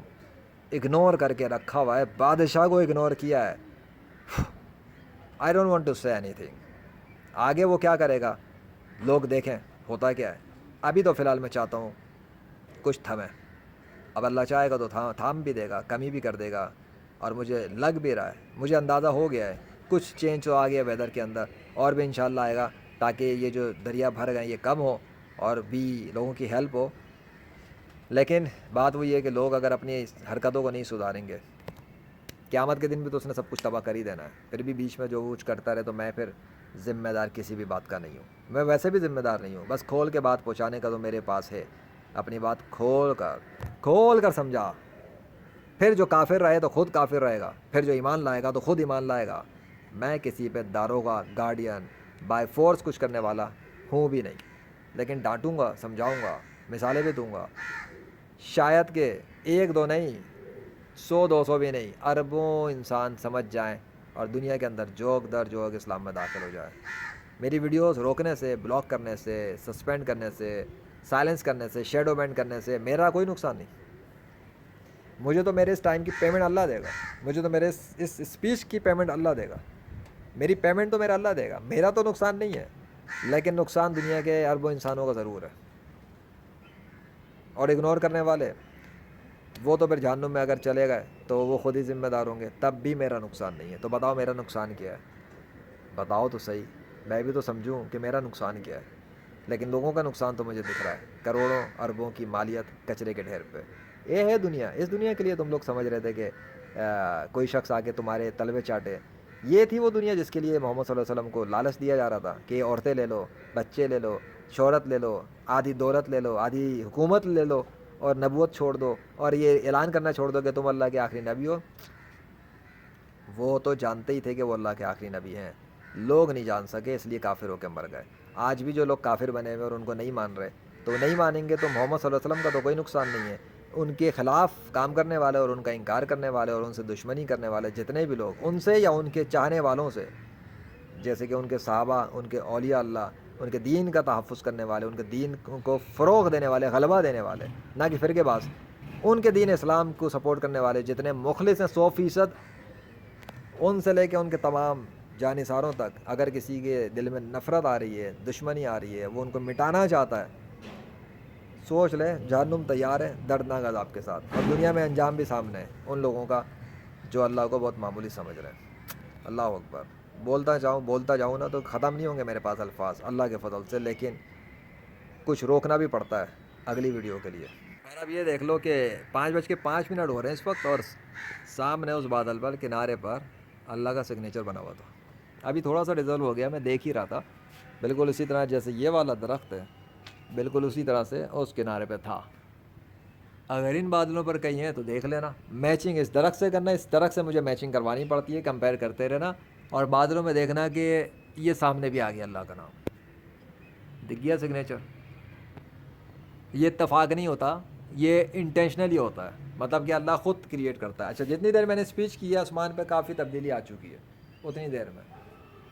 اگنور کر کے رکھا ہوا ہے، بادشاہ کو اگنور کیا ہے۔ آئی ڈونٹ وانٹ ٹو سے اینی تھنگ، آگے وہ کیا کرے گا لوگ دیکھیں ہوتا کیا ہے۔ ابھی تو فی الحال میں چاہتا ہوں کچھ تھمیں، اب اللہ چاہے گا تو تھام بھی دے گا، کمی بھی کر دے گا، اور مجھے لگ بھی رہا ہے، مجھے اندازہ ہو گیا ہے کچھ چینج تو آ گیا ویدر کے اندر، اور بھی انشاءاللہ آئے گا، تاکہ یہ جو دریا بھر گئے یہ کم ہو اور بھی لوگوں کی ہیلپ ہو۔ لیکن بات وہی ہے کہ لوگ اگر اپنی حرکتوں کو نہیں سدھاریں گے، قیامت کے دن بھی تو اس نے سب کچھ تباہ کر ہی دینا ہے، پھر بھی بیچ میں جو کچھ کرتا رہے تو میں پھر ذمہ دار کسی بھی بات کا نہیں ہوں، میں ویسے بھی ذمہ دار نہیں ہوں، بس کھول کے بات پہنچانے کا تو میرے پاس ہے، اپنی بات کھول کر سمجھا، پھر جو کافر رہے تو خود کافر رہے گا، پھر جو ایمان لائے گا تو خود ایمان لائے گا۔ میں کسی پہ داروغہ، گارڈین، بائی فورس کچھ کرنے والا ہوں بھی نہیں، لیکن ڈانٹوں گا، سمجھاؤں گا، مثالیں بھی دوں گا، شاید کہ ایک دو نہیں، 100 200 بھی نہیں، اربوں انسان سمجھ جائیں اور دنیا کے اندر جوک در جوک اسلام میں داخل ہو جائے۔ میری ویڈیوز روکنے سے، بلاک کرنے سے، سسپینڈ کرنے سے، سائلنس کرنے سے، شیڈو بینڈ کرنے سے میرا کوئی نقصان نہیں، مجھے تو میرے اس ٹائم کی پیمنٹ اللہ دے گا، مجھے تو میرے اس اسپیچ کی پیمنٹ اللہ دے گا، میری پیمنٹ تو میرا اللہ دے گا، میرا تو نقصان نہیں ہے، لیکن نقصان دنیا کے اربوں انسانوں کا ضرور ہے۔ اور اگنور کرنے والے وہ تو پھر جہنم میں اگر چلے گئے تو وہ خود ہی ذمہ دار ہوں گے، تب بھی میرا نقصان نہیں ہے۔ تو بتاؤ میرا نقصان کیا ہے، بتاؤ تو صحیح، میں بھی تو سمجھوں کہ میرا نقصان کیا ہے۔ لیکن لوگوں کا نقصان تو مجھے دکھ رہا ہے، کروڑوں اربوں کی مالیت کچرے کے ڈھیر پہ۔ یہ ہے دنیا، اس دنیا کے لیے تم لوگ سمجھ رہے تھے کہ کوئی شخص آ کے تمہارے تلوے چاٹے، یہ تھی وہ دنیا جس کے لیے محمد صلی اللہ علیہ وسلم کو لالچ دیا جا رہا تھا کہ عورتیں لے لو، بچے لے لو، شہرت لے لو، آدھی دولت لے لو، آدھی حکومت لے لو، اور نبوت چھوڑ دو، اور یہ اعلان کرنا چھوڑ دو کہ تم اللہ کے آخری نبی ہو۔ وہ تو جانتے ہی تھے کہ وہ اللہ کے آخری نبی ہیں، لوگ نہیں جان سکے، اس لیے کافر ہو کے مر گئے۔ آج بھی جو لوگ کافر بنے ہوئے اور ان کو نہیں مان رہے، تو نہیں مانیں گے تو محمد صلی اللہ علیہ وسلم کا تو کوئی نقصان نہیں ہے. ان کے خلاف کام کرنے والے اور ان کا انکار کرنے والے اور ان سے دشمنی کرنے والے جتنے بھی لوگ، ان سے یا ان کے چاہنے والوں سے، جیسے کہ ان کے صحابہ، ان کے اولیاء اللہ، ان کے دین کا تحفظ کرنے والے، ان کے دین کو فروغ دینے والے، غلبہ دینے والے، نہ کہ فرقے باز، ان کے دین اسلام کو سپورٹ کرنے والے جتنے مخلص ہیں 100%، ان سے لے کے ان کے تمام جانثاروں تک، اگر کسی کے دل میں نفرت آ رہی ہے، دشمنی آ رہی ہے، وہ ان کو مٹانا چاہتا ہے، سوچ لیں جہنم تیار ہے دردناک عذاب کے ساتھ، اور دنیا میں انجام بھی سامنے ہے ان لوگوں کا جو اللہ کو بہت معمولی سمجھ رہے ہیں. اللہ اکبر. بولتا جاؤں نا تو ختم نہیں ہوں گے میرے پاس الفاظ اللہ کے فضل سے، لیکن کچھ روکنا بھی پڑتا ہے اگلی ویڈیو کے لیے. اور اب یہ دیکھ لو کہ 5:05 ہو رہے ہیں اس وقت، اور سامنے اس بادل پر کنارے پر اللہ کا سگنیچر بنا ہوا تھا. ابھی تھوڑا سا ڈیزولو ہو گیا، میں دیکھ ہی رہا تھا، بالکل اسی طرح جیسے یہ والا درخت ہے، بالکل اسی طرح سے اس کنارے پہ تھا. اگر ان بادلوں پر کہیں ہیں تو دیکھ لینا، میچنگ اس درخت سے کرنا، اس درخت سے مجھے میچنگ کروانی پڑتی ہے، کمپیئر کرتے رہنا، اور بادلوں میں دیکھنا کہ یہ سامنے بھی آ گیا اللہ کا نام، دکھ گیا سگنیچر. یہ اتفاق نہیں ہوتا، یہ انٹینشنلی ہوتا ہے، مطلب کہ اللہ خود کریٹ کرتا ہے. اچھا جتنی دیر میں نے اسپیچ کی ہے آسمان پہ کافی تبدیلی آ چکی ہے، اتنی دیر میں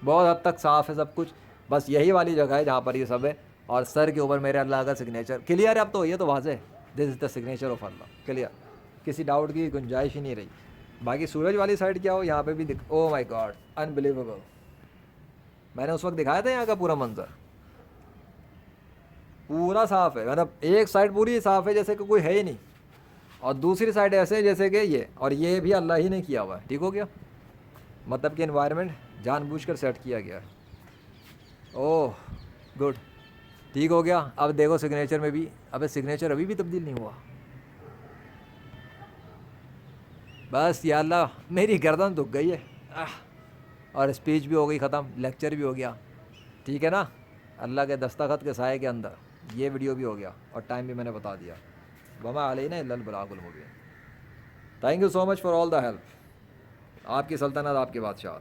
بہت حد تک صاف ہے سب کچھ. بس یہی والی جگہ ہے جہاں پر یہ سب ہے، اور سر کے اوپر میرے اللہ کا سگنیچر کلیئر ہے. اب تو یہ تو واضح ہے، دس از دا سگنیچر آف اللہ، کلیئر، کسی ڈاؤٹ کی گنجائش ہی نہیں رہی. باقی سورج والی سائڈ کیا ہو، یہاں پہ بھی او مائی گاڈ انبلیویبل. میں نے اس وقت دکھایا تھا یہاں کا پورا منظر، پورا صاف ہے، مطلب ایک سائڈ پوری صاف ہے جیسے کہ کوئی ہے ہی نہیں، اور دوسری سائڈ ایسے جیسے کہ یہ، اور یہ بھی اللہ ہی نے کیا ہوا ہے. ٹھیک ہو گیا، مطلب کہ انوائرمنٹ جان بوجھ کر سیٹ کیا گیا ہے. اوہ گڈ، ٹھیک ہو گیا. اب دیکھو سگنیچر میں بھی، ابے سگنیچر ابھی بھی تبدیل نہیں ہوا. بس یا اللہ میری گردن دکھ گئی ہے، اور اسپیچ بھی ہو گئی ختم، لیکچر بھی ہو گیا. ٹھیک ہے نا، اللہ کے دستخط کے سائے کے اندر یہ ویڈیو بھی ہو گیا، اور ٹائم بھی میں نے بتا دیا. وما علینا الا البلاغ المبین. Thank you so much for all the help. آپ کی سلطنت، آپ کے بادشاہ.